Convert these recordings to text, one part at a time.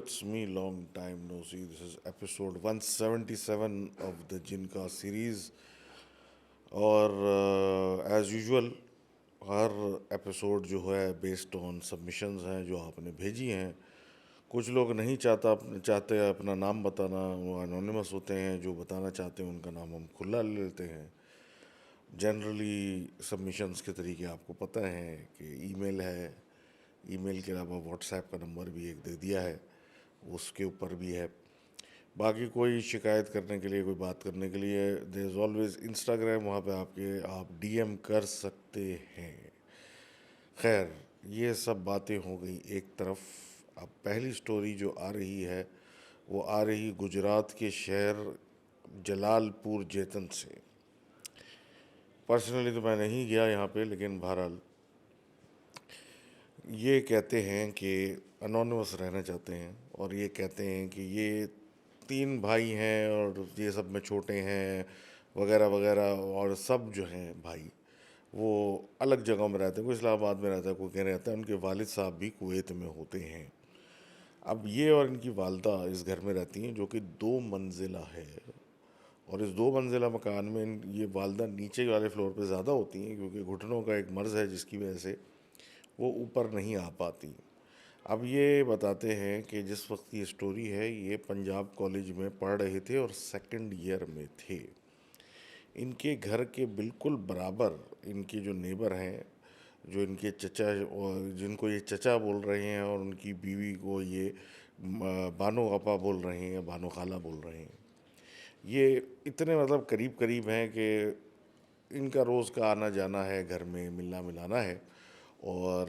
it's me, long time no see. This is episode 177 of the Jinka series. اور as usual ہر episode جو ہے based on submissions ہیں جو آپ نے بھیجی ہیں. کچھ لوگ نہیں چاہتے اپنا نام بتانا, وہ انونیمس ہوتے ہیں. جو بتانا چاہتے ہیں ان کا نام ہم کھلا لے لیتے ہیں. جنرلی سبمیشنز کے طریقے آپ کو پتہ ہیں کہ ای میل ہے, ای میل کے علاوہ واٹس ایپ کا نمبر بھی ایک دے دیا ہے, اس کے اوپر بھی ہے. باقی کوئی شکایت کرنے کے لیے, کوئی بات کرنے کے لیے, دیر از آلویز انسٹاگرام, وہاں پہ آپ ڈی ایم کر سکتے ہیں. خیر, یہ سب باتیں ہو گئی ایک طرف. اب پہلی سٹوری جو آ رہی ہے وہ آ رہی گجرات کے شہر جلال پور جیتن سے. پرسنلی تو میں نہیں گیا یہاں پہ, لیکن بہرحال یہ کہتے ہیں کہ انونیمس رہنا چاہتے ہیں, اور یہ کہتے ہیں کہ یہ 3 بھائی ہیں اور یہ سب میں چھوٹے ہیں وغیرہ وغیرہ, اور سب جو ہیں بھائی وہ الگ جگہوں میں رہتے ہیں. کوئی اسلام آباد میں رہتا ہے, کوئی کہیں رہتا ہے. ان کے والد صاحب بھی کویت میں ہوتے ہیں. اب یہ اور ان کی والدہ اس گھر میں رہتی ہیں جو کہ 2 منزلہ ہے, اور اس 2 منزلہ مکان میں یہ والدہ نیچے والے فلور پہ زیادہ ہوتی ہیں کیونکہ گھٹنوں کا ایک مرض ہے جس کی وجہ سے وہ اوپر نہیں آ پاتی. اب یہ بتاتے ہیں کہ جس وقت یہ سٹوری ہے یہ پنجاب کالج میں پڑھ رہے تھے اور 2nd ایئر میں تھے. ان کے گھر کے بالکل برابر ان کے جو نیبر ہیں, جو ان کے چچا, جن کو یہ چچا بول رہے ہیں, اور ان کی بیوی کو یہ بانو آپا بول رہے ہیں یا بانو خالہ بول رہے ہیں, یہ اتنے مطلب قریب قریب ہیں کہ ان کا روز کا آنا جانا ہے, گھر میں ملنا ملانا ہے. اور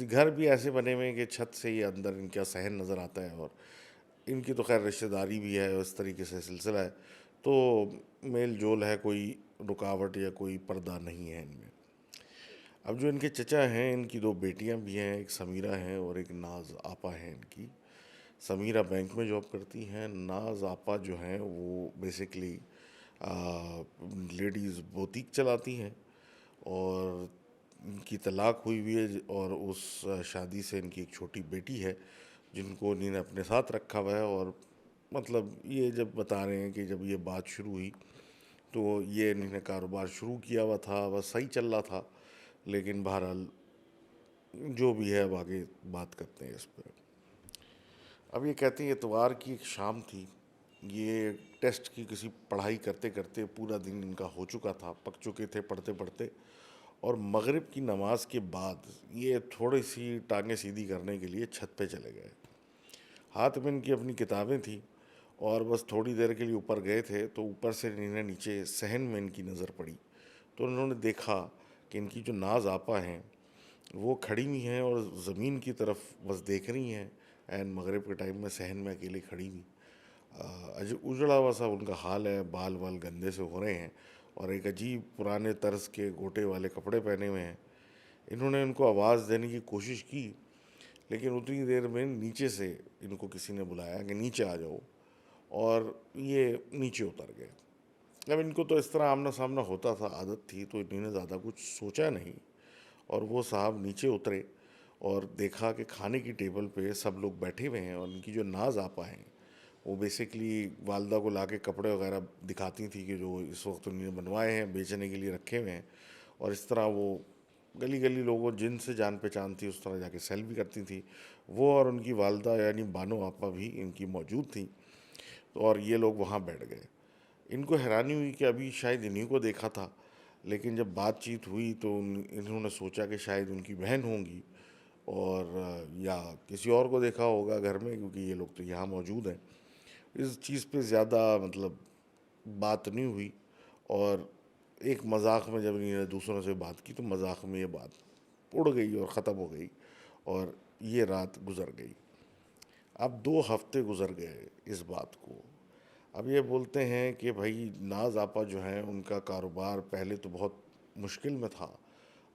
گھر بھی ایسے بنے ہوئے ہیں کہ چھت سے ہی اندر ان کا صحن نظر آتا ہے, اور ان کی تو خیر رشتہ داری بھی ہے, اس طریقے سے سلسلہ ہے, تو میل جول ہے, کوئی رکاوٹ یا کوئی پردہ نہیں ہے ان میں. اب جو ان کے چچا ہیں, ان کی 2 بیٹیاں بھی ہیں, ایک سمیرہ ہیں اور ایک ناز آپا ہیں ان کی. سمیرہ بینک میں جاب کرتی ہیں, ناز آپا جو ہیں وہ بیسکلی لیڈیز بوتیک چلاتی ہیں, اور ان کی طلاق ہوئی ہوئی ہے, اور اس شادی سے ان کی ایک چھوٹی بیٹی ہے جن کو انہوں نے اپنے ساتھ رکھا ہوا ہے. اور مطلب یہ جب بتا رہے ہیں کہ جب یہ بات شروع ہوئی تو یہ انہوں نے کاروبار شروع کیا ہوا تھا, بس صحیح چل رہا تھا, لیکن بہرحال جو بھی ہے اب آگے بات کرتے ہیں اس پر. اب یہ کہتے ہیں اتوار کی ایک شام تھی, یہ ٹیسٹ کی کسی پڑھائی کرتے کرتے پورا دن ان کا ہو چکا تھا, پک چکے تھے پڑھتے پڑھتے, اور مغرب کی نماز کے بعد یہ تھوڑی سی ٹانگیں سیدھی کرنے کے لیے چھت پہ چلے گئے. ہاتھ میں ان کی اپنی کتابیں تھیں, اور بس تھوڑی دیر کے لیے اوپر گئے تھے تو اوپر سے انہیں نیچے صحن میں ان کی نظر پڑی, تو انہوں نے دیکھا کہ ان کی جو ناز آپا ہیں وہ کھڑی ہوئی ہیں اور زمین کی طرف بس دیکھ رہی ہیں. این مغرب کے ٹائم میں صحن میں اکیلے کھڑی ہوئی, اجڑا ہوا سا ان کا حال ہے, بال وال گندے سے ہو رہے ہیں, اور ایک عجیب پرانے طرز کے گوٹے والے کپڑے پہنے ہوئے ہیں. انہوں نے ان کو آواز دینے کی کوشش کی, لیکن اتنی دیر میں نیچے سے ان کو کسی نے بلایا کہ نیچے آ جاؤ, اور یہ نیچے اتر گئے. اب ان کو تو اس طرح آمنا سامنا ہوتا تھا, عادت تھی, تو انہوں نے زیادہ کچھ سوچا نہیں, اور وہ صاحب نیچے اترے اور دیکھا کہ کھانے کی ٹیبل پہ سب لوگ بیٹھے ہوئے ہیں, اور ان کی جو ناز آپا ہیں وہ بیسکلی والدہ کو لا کے کپڑے وغیرہ دکھاتی تھی کہ جو اس وقت انہوں نے بنوائے ہیں, بیچنے کے لیے رکھے ہوئے ہیں, اور اس طرح وہ گلی گلی لوگوں جن سے جان پہچان تھی اس طرح جا کے سیل بھی کرتی تھی. وہ اور ان کی والدہ یعنی بانو آپا بھی ان کی موجود تھیں, اور یہ لوگ وہاں بیٹھ گئے. ان کو حیرانی ہوئی کہ ابھی شاید انہیں کو دیکھا تھا, لیکن جب بات چیت ہوئی تو انہوں نے سوچا کہ شاید ان کی بہن ہوں گی, اور یا کسی اور کو دیکھا ہوگا گھر میں, کیونکہ یہ لوگ تو یہاں موجود ہیں. اس چیز پہ زیادہ مطلب بات نہیں ہوئی, اور ایک مذاق میں جب انہوں نے دوسروں سے بات کی تو مذاق میں یہ بات اڑ گئی اور ختم ہو گئی, اور یہ رات گزر گئی. اب 2 ہفتے گزر گئے اس بات کو. اب یہ بولتے ہیں کہ بھائی ناز آپا جو ہیں ان کا کاروبار پہلے تو بہت مشکل میں تھا,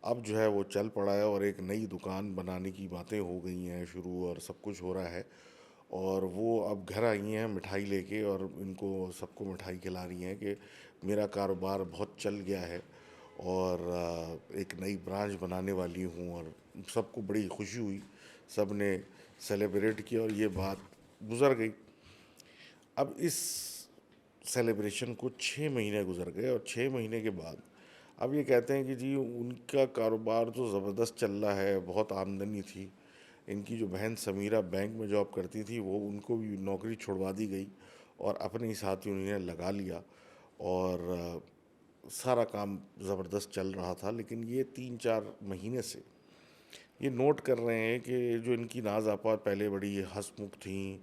اب جو ہے وہ چل پڑا ہے, اور ایک نئی دکان بنانے کی باتیں ہو گئی ہیں شروع, اور سب کچھ ہو رہا ہے, اور وہ اب گھر آئی ہیں مٹھائی لے کے, اور ان کو سب کو مٹھائی کھلا رہی ہیں کہ میرا کاروبار بہت چل گیا ہے, اور ایک نئی برانچ بنانے والی ہوں, اور سب کو بڑی خوشی ہوئی. سب نے سیلیبریٹ کیا اور یہ بات گزر گئی. اب اس سیلیبریشن کو 6 مہینے گزر گئے اور 6 مہینے کے بعد اب یہ کہتے ہیں کہ جی ان کا کاروبار تو زبردست چل رہا ہے, بہت آمدنی تھی. ان کی جو بہن سمیرہ بینک میں جاب کرتی تھی, وہ ان کو بھی نوکری چھڑوا دی گئی اور اپنے ہی ساتھ انہوں نے لگا لیا, اور سارا کام زبردست چل رہا تھا. لیکن یہ 3-4 مہینے سے یہ نوٹ کر رہے ہیں کہ جو ان کی ناز آپا پہلے بڑی ہنسمکھ تھیں,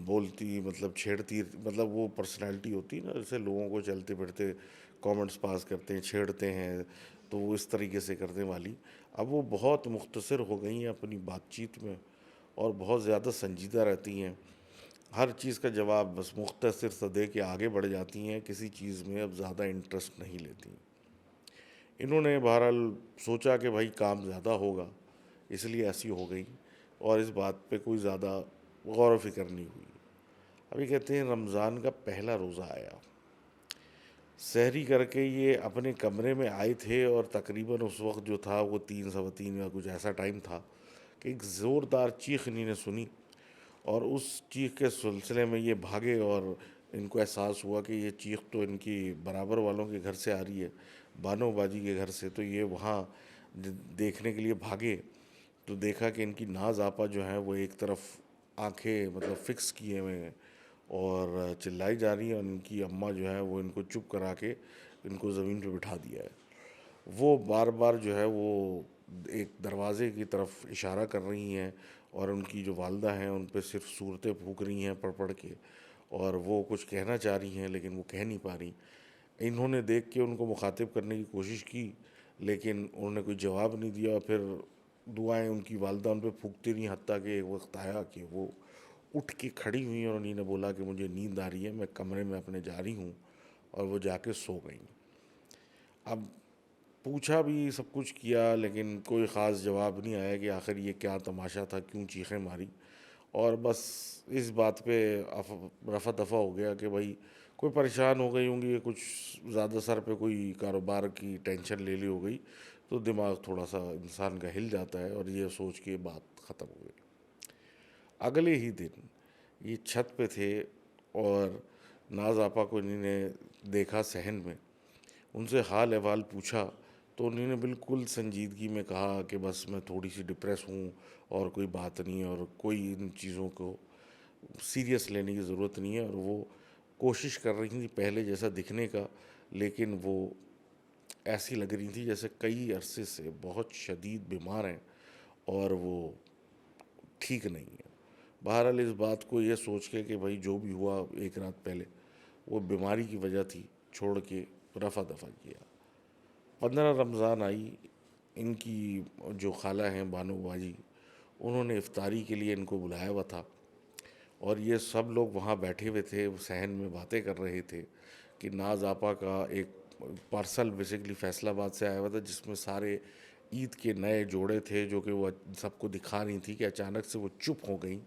بولتی مطلب چھیڑتی, مطلب وہ پرسنالٹی ہوتی ہے نا, جیسے لوگوں کو چلتے پھرتے کامنٹس پاس کرتے ہیں, چھیڑتے ہیں, تو وہ اس طریقے سے کرنے والی, اب وہ بہت مختصر ہو گئی ہیں اپنی بات چیت میں اور بہت زیادہ سنجیدہ رہتی ہیں. ہر چیز کا جواب بس مختصر سا دے کے آگے بڑھ جاتی ہیں, کسی چیز میں اب زیادہ انٹرسٹ نہیں لیتی. انہوں نے بہرحال سوچا کہ بھائی کام زیادہ ہوگا, اس لیے ایسی ہو گئی, اور اس بات پہ کوئی زیادہ غور و فکر نہیں ہوئی. ابھی کہتے ہیں رمضان کا پہلا روزہ آیا, سحری کر کے یہ اپنے کمرے میں آئے تھے, اور تقریباً اس وقت جو تھا وہ 3 سوا 3 یا کچھ ایسا ٹائم تھا کہ ایک زوردار چیخ انہوں نے سنی, اور اس چیخ کے سلسلے میں یہ بھاگے, اور ان کو احساس ہوا کہ یہ چیخ تو ان کی برابر والوں کے گھر سے آ رہی ہے, بانو باجی کے گھر سے. تو یہ وہاں دیکھنے کے لیے بھاگے, تو دیکھا کہ ان کی ناز آپا جو ہیں وہ ایک طرف آنکھیں مطلب فکس کیے ہوئے ہیں اور چلائی جا رہی ہیں, اور ان کی اماں جو ہے وہ ان کو چپ کرا کے ان کو زمین پہ بٹھا دیا ہے. وہ بار بار جو ہے وہ ایک دروازے کی طرف اشارہ کر رہی ہیں, اور ان کی جو والدہ ہیں ان پہ صرف صورتیں پھونک رہی ہیں پڑھ پڑھ کے, اور وہ کچھ کہنا چاہ رہی ہیں لیکن وہ کہہ نہیں پا رہی. انہوں نے دیکھ کے ان کو مخاطب کرنے کی کوشش کی, لیکن انہوں نے کوئی جواب نہیں دیا. پھر دعائیں ان کی والدہ ان پہ پھونکتی رہیں, حتیٰ کہ ایک وقت آیا کہ وہ اٹھ کے کھڑی ہوئیں اور انہوں نے بولا کہ مجھے نیند آ رہی ہے, میں کمرے میں اپنے جا رہی ہوں, اور وہ جا کے سو گئیں. اب پوچھا بھی, سب کچھ کیا, لیکن کوئی خاص جواب نہیں آیا کہ آخر یہ کیا تماشا تھا, کیوں چیخیں ماری. اور بس اس بات پہ رفع دفع ہو گیا کہ بھائی کوئی پریشان ہو گئی ہوں گی, کچھ زیادہ سر پہ کوئی کاروبار کی ٹینشن لے لی ہو گئی, تو دماغ تھوڑا سا انسان کا ہل جاتا ہے, اور یہ سوچ کے بات ختم ہو گئی. اگلے ہی دن یہ چھت پہ تھے, اور ناز آپا کو انہوں نے دیکھا صحن میں, ان سے حال احوال پوچھا, تو انہوں نے بالکل سنجیدگی میں کہا کہ بس میں تھوڑی سی ڈپریس ہوں, اور کوئی بات نہیں, اور کوئی ان چیزوں کو سیریس لینے کی ضرورت نہیں ہے. اور وہ کوشش کر رہی تھی پہلے جیسا دکھنے کا, لیکن وہ ایسی لگ رہی تھی جیسے کئی عرصے سے بہت شدید بیمار ہیں اور وہ ٹھیک نہیں ہے. بہرحال اس بات کو یہ سوچ کے کہ بھائی جو بھی ہوا ایک رات پہلے وہ بیماری کی وجہ تھی, چھوڑ کے رفع دفع کیا. 15 رمضان آئی, ان کی جو خالہ ہیں بانو باجی, انہوں نے افطاری کے لیے ان کو بلایا ہوا تھا, اور یہ سب لوگ وہاں بیٹھے ہوئے تھے, صحن میں باتیں کر رہے تھے کہ ناز آپا کا ایک پارسل بیسیکلی فیصل آباد سے آیا ہوا تھا, جس میں سارے عید کے نئے جوڑے تھے, جو کہ وہ سب کو دکھا رہی تھی کہ اچانک سے وہ چپ ہو گئیں,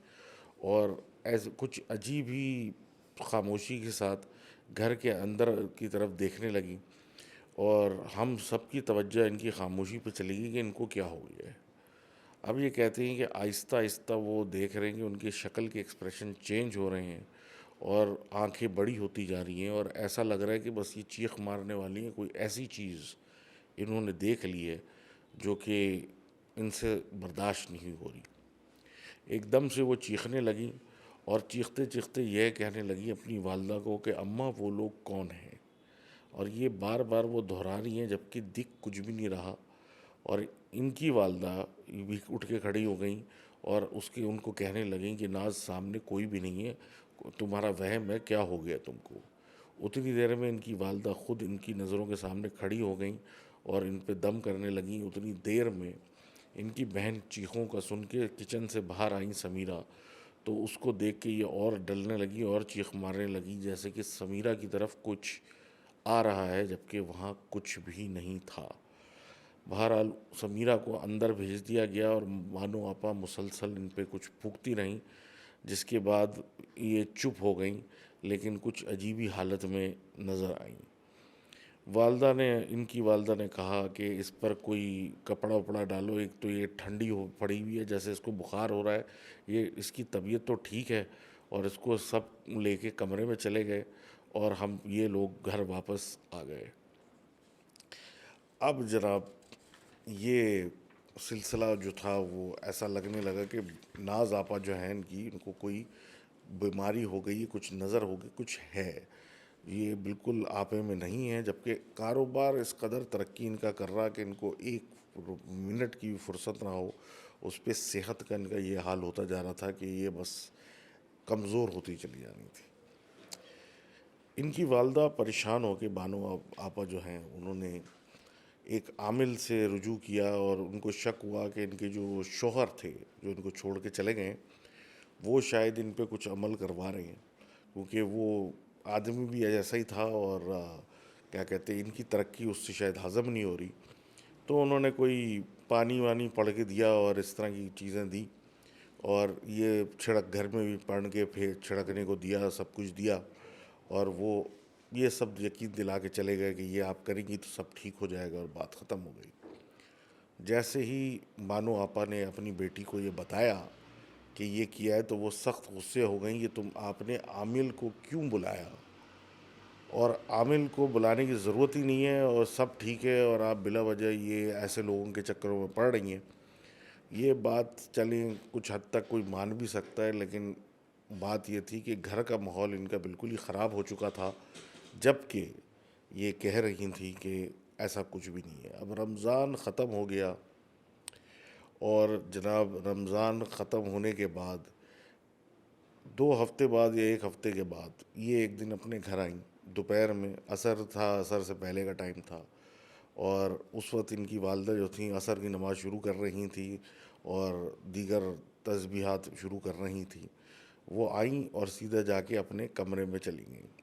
اور ایسے کچھ عجیب ہی خاموشی کے ساتھ گھر کے اندر کی طرف دیکھنے لگیں, اور ہم سب کی توجہ ان کی خاموشی پہ چلی گئی کہ ان کو کیا ہو گیا ہے. اب یہ کہتے ہیں کہ آہستہ آہستہ وہ دیکھ رہے ہیں کہ ان کی شکل کے ایکسپریشن چینج ہو رہے ہیں, اور آنکھیں بڑی ہوتی جا رہی ہیں, اور ایسا لگ رہا ہے کہ بس یہ چیخ مارنے والی ہیں, کوئی ایسی چیز انہوں نے دیکھ لی ہے جو کہ ان سے برداشت نہیں ہو رہی. ایک دم سے وہ چیخنے لگیں, اور چیختے چیختے یہ کہنے لگی اپنی والدہ کو کہ اماں وہ لوگ کون ہیں, اور یہ بار بار وہ دہرا رہی ہیں جبکہ دکھ کچھ بھی نہیں رہا. اور ان کی والدہ بھی اٹھ کے کھڑی ہو گئیں, اور ان کو کہنے لگیں کہ ناز سامنے کوئی بھی نہیں ہے, تمہارا وہم ہے, کیا ہو گیا تم کو. اتنی دیر میں ان کی والدہ خود ان کی نظروں کے سامنے کھڑی ہو گئیں اور ان پہ دم کرنے لگیں. اتنی دیر میں ان کی بہن چیخوں کا سن کے کچن سے باہر آئیں سمیرہ, تو اس کو دیکھ کے یہ اور ڈلنے لگی اور چیخ مارنے لگی جیسے کہ سمیرہ کی طرف کچھ آ رہا ہے, جبکہ وہاں کچھ بھی نہیں تھا. بہرحال سمیرہ کو اندر بھیج دیا گیا, اور بانو آپا مسلسل ان پہ کچھ پھونکتی رہیں, جس کے بعد یہ چپ ہو گئیں, لیکن کچھ عجیبی حالت میں نظر آئیں. والدہ نے ان کی والدہ نے کہا کہ اس پر کوئی کپڑا وپڑا ڈالو، ایک تو یہ ٹھنڈی ہو پڑی ہوئی ہے، جیسے اس کو بخار ہو رہا ہے، یہ اس کی طبیعت تو ٹھیک ہے، اور اس کو سب لے کے کمرے میں چلے گئے اور ہم یہ لوگ گھر واپس آ گئے۔ اب جناب یہ سلسلہ جو تھا وہ ایسا لگنے لگا کہ ناز آپا جو ہیں ان کو کوئی بیماری ہو گئی، کچھ نظر ہو گئی، کچھ ہے، یہ بالکل آپے میں نہیں ہے، جبکہ کاروبار اس قدر ترقی ان کا کر رہا کہ ان کو ایک منٹ کی بھی فرصت نہ ہو، اس پہ صحت کا ان کا یہ حال ہوتا جا رہا تھا کہ یہ بس کمزور ہوتی چلی جانی تھی۔ ان کی والدہ پریشان ہو کے بانو آپا جو ہیں انہوں نے ایک عامل سے رجوع کیا، اور ان کو شک ہوا کہ ان کے جو شوہر تھے جو ان کو چھوڑ کے چلے گئے وہ شاید ان پہ کچھ عمل کروا رہے ہیں، کیونکہ وہ آدمی بھی ایسا ہی تھا، اور کیا کہتے ہیں ان کی ترقی اس سے شاید ہضم نہیں ہو رہی، تو انہوں نے کوئی پانی وانی پڑھ کے دیا اور اس طرح کی چیزیں دی، اور یہ چھڑک گھر میں بھی پڑھ کے پھر چھڑکنے کو دیا، سب کچھ دیا، اور وہ یہ سب یقین دلا کے چلے گئے کہ یہ آپ کریں گی تو سب ٹھیک ہو جائے گا، اور بات ختم ہو گئی۔ جیسے ہی بانو آپا نے اپنی بیٹی کو یہ بتایا کہ یہ کیا ہے تو وہ سخت غصے ہو گئیں کہ تم آپ نے عامل کو کیوں بلایا، اور عامل کو بلانے کی ضرورت ہی نہیں ہے، اور سب ٹھیک ہے، اور آپ بلا وجہ یہ ایسے لوگوں کے چکروں میں پڑ رہی ہیں۔ یہ بات چلیں کچھ حد تک کوئی مان بھی سکتا ہے، لیکن بات یہ تھی کہ گھر کا ماحول ان کا بالکل ہی خراب ہو چکا تھا، جب کہ یہ کہہ رہی تھیں کہ ایسا کچھ بھی نہیں ہے۔ اب رمضان ختم ہو گیا، اور جناب رمضان ختم ہونے کے بعد 2 ہفتے بعد یا 1 ہفتے کے بعد یہ ایک دن اپنے گھر آئیں، دوپہر میں عصر تھا، عصر سے پہلے کا ٹائم تھا، اور اس وقت ان کی والدہ جو تھیں عصر کی نماز شروع کر رہی تھیں اور دیگر تسبیحات شروع کر رہی تھیں۔ وہ آئیں اور سیدھا جا کے اپنے کمرے میں چلی گئیں۔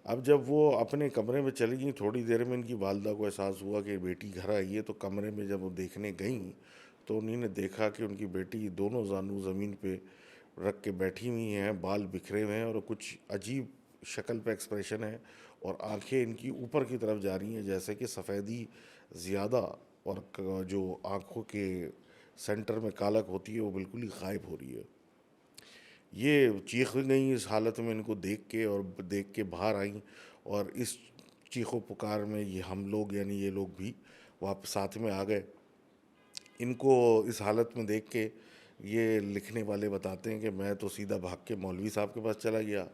اب جب وہ اپنے کمرے میں چلی گئیں، تھوڑی دیر میں ان کی والدہ کو احساس ہوا کہ بیٹی گھر آئی ہے، تو کمرے میں جب وہ دیکھنے گئیں تو انہیں نے دیکھا کہ ان کی بیٹی دونوں زانو زمین پہ رکھ کے بیٹھی ہوئی ہیں، بال بکھرے ہوئے ہیں، اور کچھ عجیب شکل پہ ایکسپریشن ہے، اور آنکھیں ان کی اوپر کی طرف جا رہی ہیں، جیسے کہ سفیدی زیادہ، اور جو آنکھوں کے سینٹر میں کالک ہوتی ہے وہ بالکل ہی غائب ہو رہی ہے۔ یہ چیخ گئیں اس حالت میں ان کو دیکھ کے، اور دیکھ کے باہر آئیں، اور اس چیخ و پکار میں یہ ہم لوگ یعنی یہ لوگ بھی واپس ساتھ میں آ گئے۔ ان کو اس حالت میں دیکھ کے یہ لکھنے والے بتاتے ہیں کہ میں تو سیدھا بھاگ کے مولوی صاحب کے پاس چلا گیا،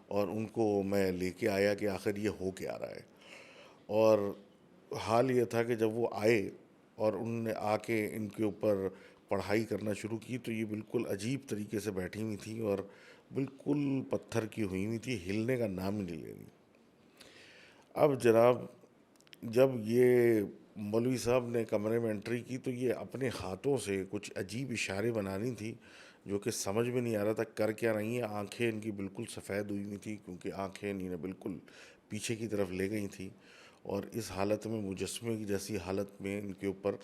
اور ان کو میں لے کے آیا کہ آخر یہ ہو کیا رہا ہے۔ اور حال یہ تھا کہ جب وہ آئے اور انہوں نے آ کے ان کے اوپر پڑھائی کرنا شروع کی، تو یہ بالکل عجیب طریقے سے بیٹھی ہوئی تھیں، اور بالکل پتھر کی ہوئی ہوئی تھی، ہلنے کا نام ہی نہیں لے رہی۔ اب جناب جب یہ مولوی صاحب نے کمرے میں انٹری کی تو یہ اپنے ہاتھوں سے کچھ عجیب اشارے بنا رہی تھی، جو کہ سمجھ میں نہیں آ رہا تھا کر کیا رہی ہیں۔ آنکھیں ان کی بالکل سفید ہوئی ہوئی تھی، کیونکہ آنکھیں انہیں بالکل پیچھے کی طرف لے گئی تھیں، اور اس حالت میں مجسمے کی جیسی حالت میں ان کے اوپر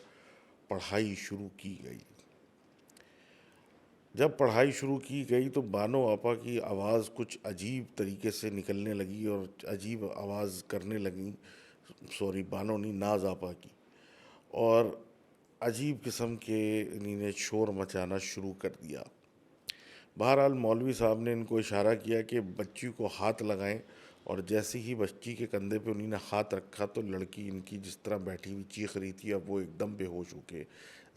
پڑھائی شروع کی گئی۔ جب پڑھائی شروع کی گئی تو بانو آپا کی آواز کچھ عجیب طریقے سے نکلنے لگی، اور عجیب آواز کرنے لگیں، سوری بانو نہیں، ناز آپا کی، اور عجیب قسم کے انہیں نے شور مچانا شروع کر دیا۔ بہرحال مولوی صاحب نے ان کو اشارہ کیا کہ بچی کو ہاتھ لگائیں، اور جیسے ہی بچی کے کندھے پہ انہیں نے ہاتھ رکھا تو لڑکی ان کی جس طرح بیٹھی ہوئی چیخ رہی تھی، اب وہ ایک دم بے ہوش ہو کے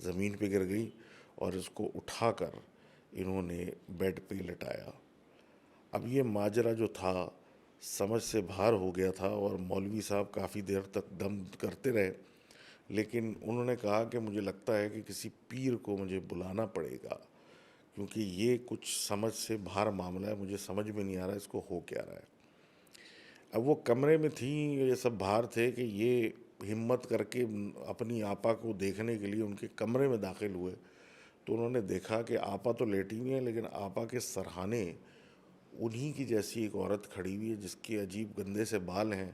زمین پہ گر گئی، اور اس کو اٹھا کر انہوں نے بیڈ پہ لٹایا۔ اب یہ ماجرا جو تھا سمجھ سے باہر ہو گیا تھا، اور مولوی صاحب کافی دیر تک دم کرتے رہے، لیکن انہوں نے کہا کہ مجھے لگتا ہے کہ کسی پیر کو مجھے بلانا پڑے گا، کیونکہ یہ کچھ سمجھ سے باہر معاملہ ہے، مجھے سمجھ میں نہیں آ رہا اس کو ہو کیا رہا ہے۔ اب وہ کمرے میں تھیں، یہ سب باہر تھے کہ یہ ہمت کر کے اپنی آپا کو دیکھنے کے لیے ان کے کمرے میں داخل ہوئے، تو انہوں نے دیکھا کہ آپا تو لیٹی ہوئی ہیں، لیکن آپا کے سرہانے انہی کی جیسی ایک عورت کھڑی ہوئی ہے، جس کے عجیب گندے سے بال ہیں،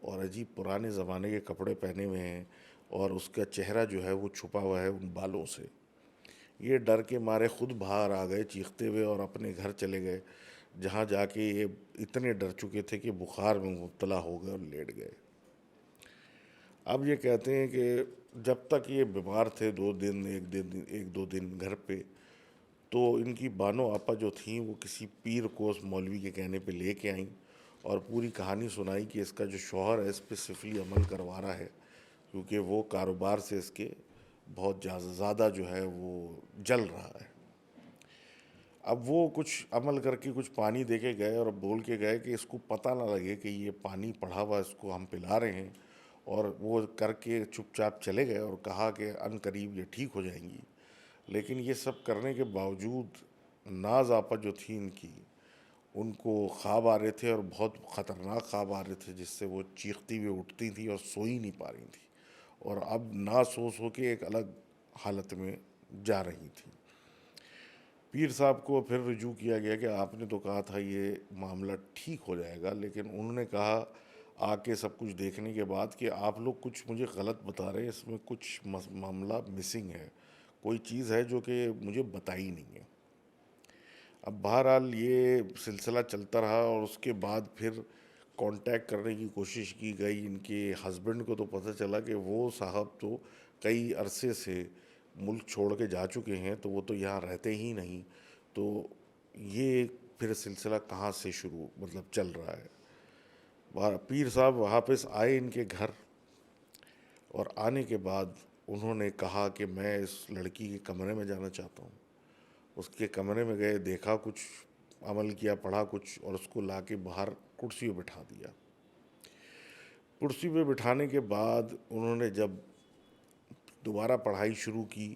اور عجیب پرانے زمانے کے کپڑے پہنے ہوئے ہیں، اور اس کا چہرہ جو ہے وہ چھپا ہوا ہے ان بالوں سے۔ یہ ڈر کے مارے خود باہر آ گئے چیختے ہوئے، اور اپنے گھر چلے گئے، جہاں جا کے یہ اتنے ڈر چکے تھے کہ بخار میں مبتلا ہو گئے اور لیٹ گئے۔ اب یہ کہتے ہیں کہ جب تک یہ بیمار تھے 2 دن، ایک دو دن گھر پہ، تو ان کی بانو آپا جو تھیں وہ کسی پیر کو اس مولوی کے کہنے پہ لے کے آئیں اور پوری کہانی سنائی کہ اس کا جو شوہر ہے اس پہ سفلی عمل کروا رہا ہے، کیونکہ وہ کاروبار سے اس کے بہت زیادہ جو ہے وہ جل رہا ہے۔ اب وہ کچھ عمل کر کے کچھ پانی دے کے گئے اور بول کے گئے کہ اس کو پتہ نہ لگے کہ یہ پانی پڑا ہوا اس کو ہم پلا رہے ہیں، اور وہ کر کے چپ چاپ چلے گئے اور کہا کہ ان قریب یہ ٹھیک ہو جائیں گی۔ لیکن یہ سب کرنے کے باوجود ناز آپا جو تھی ان کی، ان کو خواب آ رہے تھے اور بہت خطرناک خواب آ رہے تھے، جس سے وہ چیختی ہوئی اٹھتی تھیں اور سو ہی نہیں پا رہی تھیں، اور اب نہ سو کے ایک الگ حالت میں جا رہی تھیں۔ پیر صاحب کو پھر رجوع کیا گیا کہ آپ نے تو کہا تھا یہ معاملہ ٹھیک ہو جائے گا، لیکن انہوں نے کہا آ کے سب کچھ دیکھنے کے بعد کہ آپ لوگ کچھ مجھے غلط بتا رہے ہیں، اس میں کچھ معاملہ مسنگ ہے، کوئی چیز ہے جو کہ مجھے بتائی نہیں ہے۔ اب بہرحال یہ سلسلہ چلتا رہا، اور اس کے بعد پھر کانٹیکٹ کرنے کی کوشش کی گئی۔ ان کے ہسبینڈ کو تو پتہ چلا کہ وہ صاحب تو کئی عرصے سے ملک چھوڑ کے جا چکے ہیں، تو وہ تو یہاں رہتے ہی نہیں، تو یہ پھر سلسلہ کہاں سے شروع چل رہا ہے۔ پیر صاحب واپس آئے ان کے گھر، اور آنے کے بعد انہوں نے کہا کہ میں اس لڑکی کے کمرے میں جانا چاہتا ہوں۔ اس کے کمرے میں گئے، دیکھا کچھ، عمل کیا، پڑھا کچھ، اور اس کو لا کے باہر کرسی پہ بٹھا دیا۔ کرسی پہ بٹھانے کے بعد انہوں نے جب دوبارہ پڑھائی شروع کی،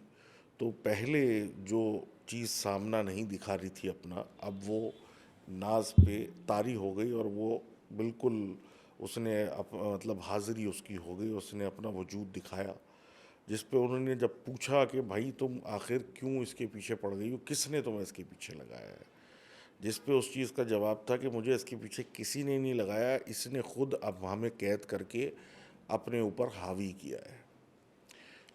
تو پہلے جو چیز سامنا نہیں دکھا رہی تھی اپنا، اب وہ ناز پہ طاری ہو گئی، اور وہ بالکل اس نے حاضری اس کی ہو گئی، اس نے اپنا وجود دکھایا، جس پہ انہوں نے جب پوچھا کہ بھائی تم آخر کیوں اس کے پیچھے پڑ گئی ہو، کس نے تمہیں اس کے پیچھے لگایا ہے، جس پہ اس چیز کا جواب تھا کہ مجھے اس کے پیچھے کسی نے نہیں لگایا، اس نے خود اب ہمیں قید کر کے اپنے اوپر حاوی کیا ہے۔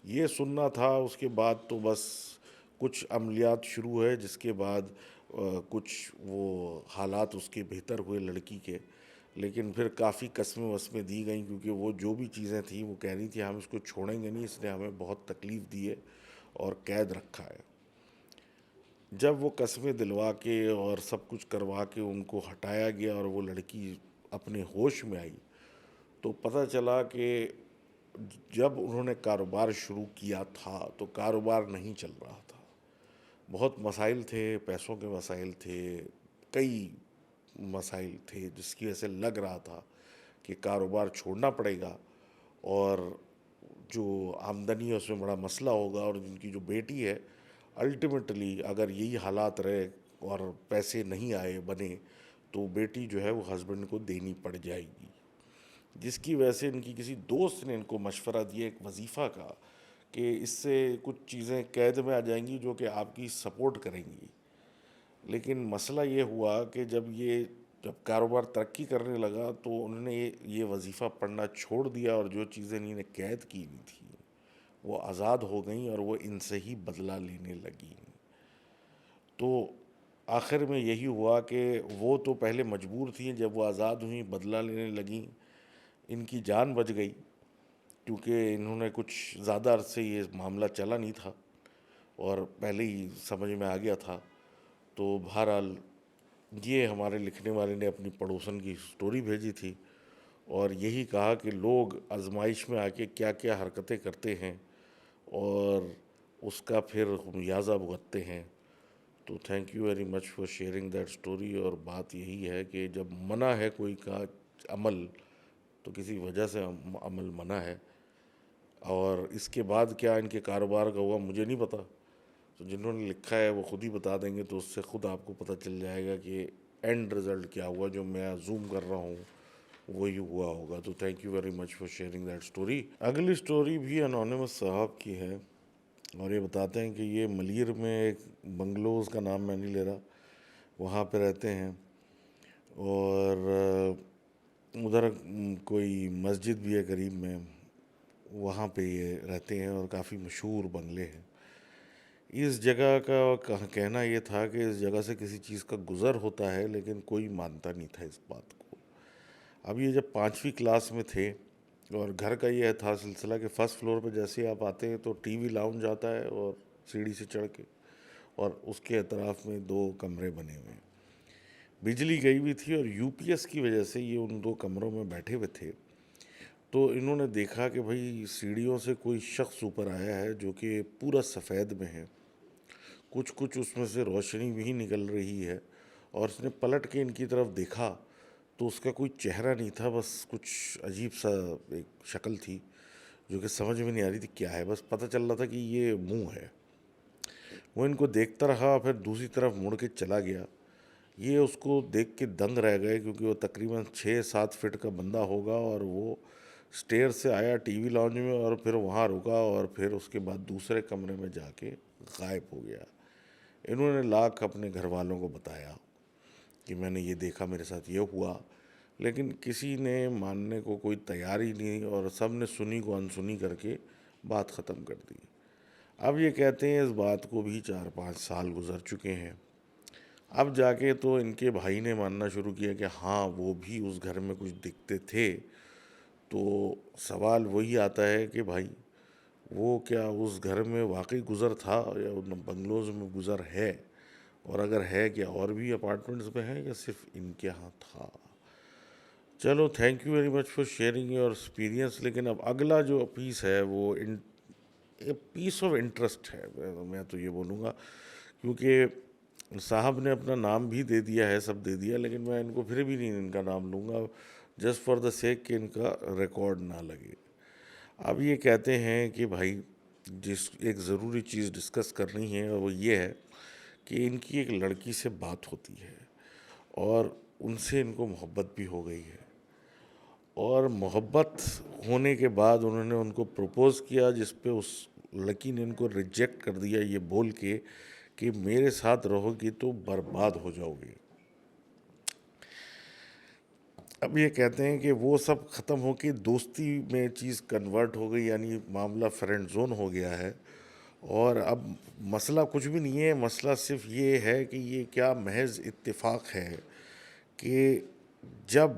یہ سننا تھا۔ اس کے بعد تو بس کچھ عملیات شروع ہے، جس کے بعد کچھ وہ حالات اس کے بہتر ہوئے لڑکی کے، لیکن پھر کافی قسمیں وسمیں دی گئیں، کیونکہ وہ جو بھی چیزیں تھیں وہ کہہ رہی تھی ہم اس کو چھوڑیں گے نہیں، اس نے ہمیں بہت تکلیف دی ہے اور قید رکھا ہے۔ جب وہ قسمیں دلوا کے اور سب کچھ کروا کے ان کو ہٹایا گیا اور وہ لڑکی اپنے ہوش میں آئی، تو پتہ چلا کہ جب انہوں نے کاروبار شروع کیا تھا تو کاروبار نہیں چل رہا تھا، بہت مسائل تھے، پیسوں کے مسائل تھے، کئی مسائل تھے، جس کی وجہ سے لگ رہا تھا کہ کاروبار چھوڑنا پڑے گا، اور جو آمدنی ہے اس میں بڑا مسئلہ ہوگا، اور جن کی جو بیٹی ہے الٹیمیٹلی اگر یہی حالات رہے اور پیسے نہیں آئے بنے، تو بیٹی جو ہے وہ ہسبینڈ کو دینی پڑ جائے گی، جس کی وجہ سے ان کی کسی دوست نے ان کو مشورہ دیا ایک وظیفہ کا کہ اس سے کچھ چیزیں قید میں آ جائیں گی جو کہ آپ کی سپورٹ کریں گی۔ لیکن مسئلہ یہ ہوا کہ جب کاروبار ترقی کرنے لگا تو انہوں نے یہ وظیفہ پڑھنا چھوڑ دیا، اور جو چیزیں انہوں نے قید کی ہوئی تھیں وہ آزاد ہو گئیں، اور وہ ان سے ہی بدلہ لینے لگیں۔ تو آخر میں یہی ہوا کہ وہ تو پہلے مجبور تھیں، جب وہ آزاد ہوئیں بدلہ لینے لگیں، ان کی جان بچ گئی، کیونکہ انہوں نے کچھ زیادہ عرصے یہ معاملہ چلا نہیں تھا اور پہلے ہی سمجھ میں آ گیا تھا۔ تو بہرحال یہ ہمارے لکھنے والے نے اپنی پڑوسن کی سٹوری بھیجی تھی، اور یہی کہا کہ لوگ آزمائش میں آ کے کیا کیا حرکتیں کرتے ہیں اور اس کا پھر خمیازہ بھگتتے ہیں۔ تو thank you very much for sharing that story. اور بات یہی ہے کہ جب منع ہے کوئی کا عمل، تو کسی وجہ سے عمل منع ہے، اور اس کے بعد کیا ان کے کاروبار کا ہوا مجھے نہیں پتہ، تو جنہوں نے لکھا ہے وہ خود ہی بتا دیں گے، تو اس سے خود آپ کو پتہ چل جائے گا کہ اینڈ رزلٹ کیا ہوا، جو میں زوم کر رہا ہوں وہی ہوا ہوگا۔ تو thank you very much for sharing that story. اگلی اسٹوری بھی انونیمس صاحب کی ہے، اور یہ بتاتے ہیں کہ یہ ملیر میں ایک بنگلو، اس کا نام میں نہیں لے رہا، وہاں پہ رہتے ہیں، اور ادھر کوئی مسجد بھی ہے قریب میں، وہاں پہ یہ رہتے ہیں، اور کافی مشہور بنگلے ہیں۔ اس جگہ کا کہنا یہ تھا کہ اس جگہ سے کسی چیز کا گزر ہوتا ہے، لیکن کوئی مانتا نہیں تھا اس بات کو۔ اب یہ جب 5ویں کلاس میں تھے اور گھر کا یہ تھا سلسلہ کہ فرسٹ فلور پہ جیسے آپ آتے ہیں تو ٹی وی لاؤنج آتا ہے اور سیڑھی سے چڑھ کے، اور اس کے اطراف میں 2 کمرے بنے ہوئے ہیں. بجلی گئی ہوئی تھی اور یو پی ایس کی وجہ سے یہ ان 2 کمروں میں بیٹھے ہوئے تھے. تو انہوں نے دیکھا کہ بھائی سیڑھیوں سے کوئی شخص اوپر آیا ہے جو کہ پورا سفید میں ہے، کچھ کچھ اس میں سے روشنی بھی نکل رہی ہے. اور اس نے پلٹ کے ان کی طرف دیکھا تو اس کا کوئی چہرہ نہیں تھا، بس کچھ عجیب سا ایک شکل تھی جو کہ سمجھ میں نہیں آ رہی تھی کیا ہے، بس پتہ چل رہا تھا کہ یہ منہ ہے. وہ ان کو دیکھتا رہا، پھر دوسری طرف مڑ کے چلا گیا. یہ اس کو دیکھ کے دنگ رہ گئے کیونکہ وہ تقریباً 6-7 فٹ کا بندہ ہوگا، اور وہ اسٹیئر سے آیا ٹی وی لاؤنج میں اور پھر وہاں رکا اور پھر اس کے بعد دوسرے کمرے میں جا کے غائب ہو گیا. انہوں نے لاکھ اپنے گھر والوں کو بتایا کہ میں نے یہ دیکھا، میرے ساتھ یہ ہوا، لیکن کسی نے ماننے کو کوئی تیار ہی نہیں، اور سب نے سنی کو انسنی کر کے بات ختم کر دی. اب یہ کہتے ہیں اس بات کو بھی 4-5 سال گزر چکے ہیں. اب جا کے تو ان کے بھائی نے ماننا شروع کیا کہ ہاں وہ بھی اس گھر میں کچھ دکھتے تھے. تو سوال وہی آتا ہے کہ بھائی وہ کیا اس گھر میں واقعی گزر تھا یا ان بنگلوز میں گزر ہے، اور اگر ہے کیا اور بھی اپارٹمنٹس میں ہے یا صرف ان کے ہاں تھا. چلو thank you very much for sharing your experience. لیکن اب اگلا جو پیس ہے وہ پیس آف انٹرسٹ ہے، میں تو یہ بولوں گا، کیونکہ صاحب نے اپنا نام بھی دے دیا ہے، سب دے دیا، لیکن میں ان کو پھر بھی نہیں ان کا نام لوں گا جسٹ فار دا سیک کہ ان کا ریکارڈ نہ لگے. اب یہ کہتے ہیں کہ بھائی ایک ضروری چیز ڈسکس کرنی ہے، اور وہ یہ ہے کہ ان کی ایک لڑکی سے بات ہوتی ہے اور ان سے ان کو محبت بھی ہو گئی ہے. اور محبت ہونے کے بعد انہوں نے ان کو پروپوز کیا، جس پہ اس لڑکی نے ان کو ریجیکٹ کر دیا یہ بول کے کہ میرے ساتھ رہو گی تو برباد ہو جاؤ گی. اب یہ کہتے ہیں کہ وہ سب ختم ہو کے دوستی میں چیز کنورٹ ہو گئی، یعنی معاملہ فرینڈ زون ہو گیا ہے. اور اب مسئلہ کچھ بھی نہیں ہے، مسئلہ صرف یہ ہے کہ یہ کیا محض اتفاق ہے کہ جب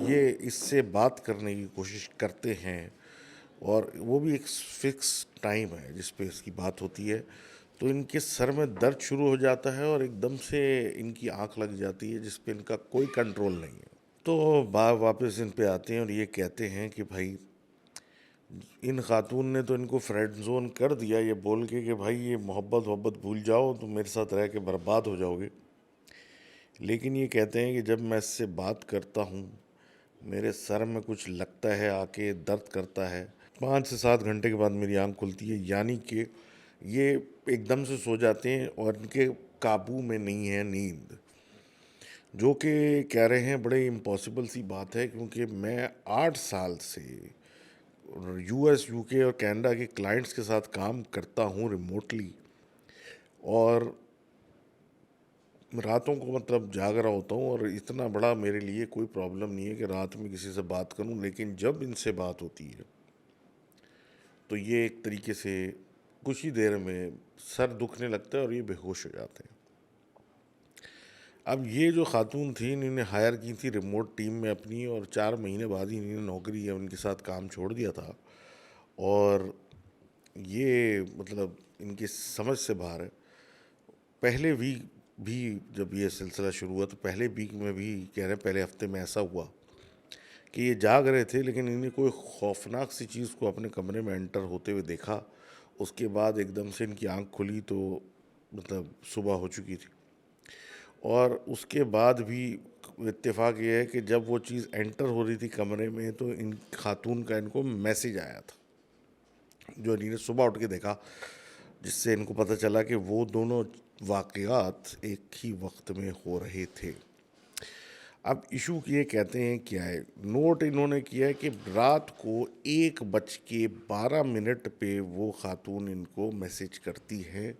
یہ اس سے بات کرنے کی کوشش کرتے ہیں، اور وہ بھی ایک فکس ٹائم ہے جس پہ اس کی بات ہوتی ہے، تو ان کے سر میں درد شروع ہو جاتا ہے اور ایک دم سے ان کی آنکھ لگ جاتی ہے جس پہ ان کا کوئی کنٹرول نہیں ہے. تو واپس ان پہ آتے ہیں اور یہ کہتے ہیں کہ بھائی ان خاتون نے تو ان کو فرینڈ زون کر دیا یہ بول کے کہ بھائی یہ محبت بھول جاؤ، تم میرے ساتھ رہ کے برباد ہو جاؤ گے. لیکن یہ کہتے ہیں کہ جب میں اس سے بات کرتا ہوں میرے سر میں کچھ لگتا ہے، آ کے درد کرتا ہے. 5 سے 7 گھنٹے کے بعد میری آنکھ کھلتی ہے، یعنی کہ یہ ایک دم سے سو جاتے ہیں اور ان کے قابو میں نہیں ہے نیند. جو کہ کہہ رہے ہیں بڑے امپاسبل سی بات ہے، کیونکہ میں 8 سال سے یو ایس، یو کے اور کینیڈا کے کلائنٹس کے ساتھ کام کرتا ہوں ریموٹلی، اور راتوں کو مطلب جاگ رہا ہوتا ہوں، اور اتنا بڑا میرے لیے کوئی پرابلم نہیں ہے کہ رات میں کسی سے بات کروں. لیکن جب ان سے بات ہوتی ہے تو یہ ایک طریقے سے کچھ ہی دیر میں سر دکھنے لگتا ہے اور یہ بے ہوش ہو جاتے ہیں. اب یہ جو خاتون تھی انہوں نے ہائر کی تھی ریموٹ ٹیم میں اپنی، اور 4 مہینے بعد ہی انہوں نے نوکری یا ان کے ساتھ کام چھوڑ دیا تھا. اور یہ مطلب ان کی سمجھ سے باہر ہے. پہلے ویک بھی جب یہ سلسلہ شروع ہوا تو پہلے ویک میں بھی کہہ رہے ہیں پہلے ہفتے میں ایسا ہوا کہ یہ جاگ رہے تھے، لیکن انہیں کوئی خوفناک سی چیز کو اپنے کمرے میں انٹر ہوتے ہوئے دیکھا. اس کے بعد ایک دم سے ان کی آنکھ کھلی تو مطلب صبح ہو چکی تھی. اور اس کے بعد بھی اتفاق یہ ہے کہ جب وہ چیز انٹر ہو رہی تھی کمرے میں تو ان خاتون کا ان کو میسیج آیا تھا جو انہیں نے صبح اٹھ کے دیکھا، جس سے ان کو پتہ چلا کہ وہ دونوں واقعات ایک ہی وقت میں ہو رہے تھے. اب ایشو یہ کہتے ہیں کیا ہے، نوٹ انہوں نے کیا ہے کہ رات کو 1:12 پہ وہ خاتون ان کو میسیج کرتی ہے،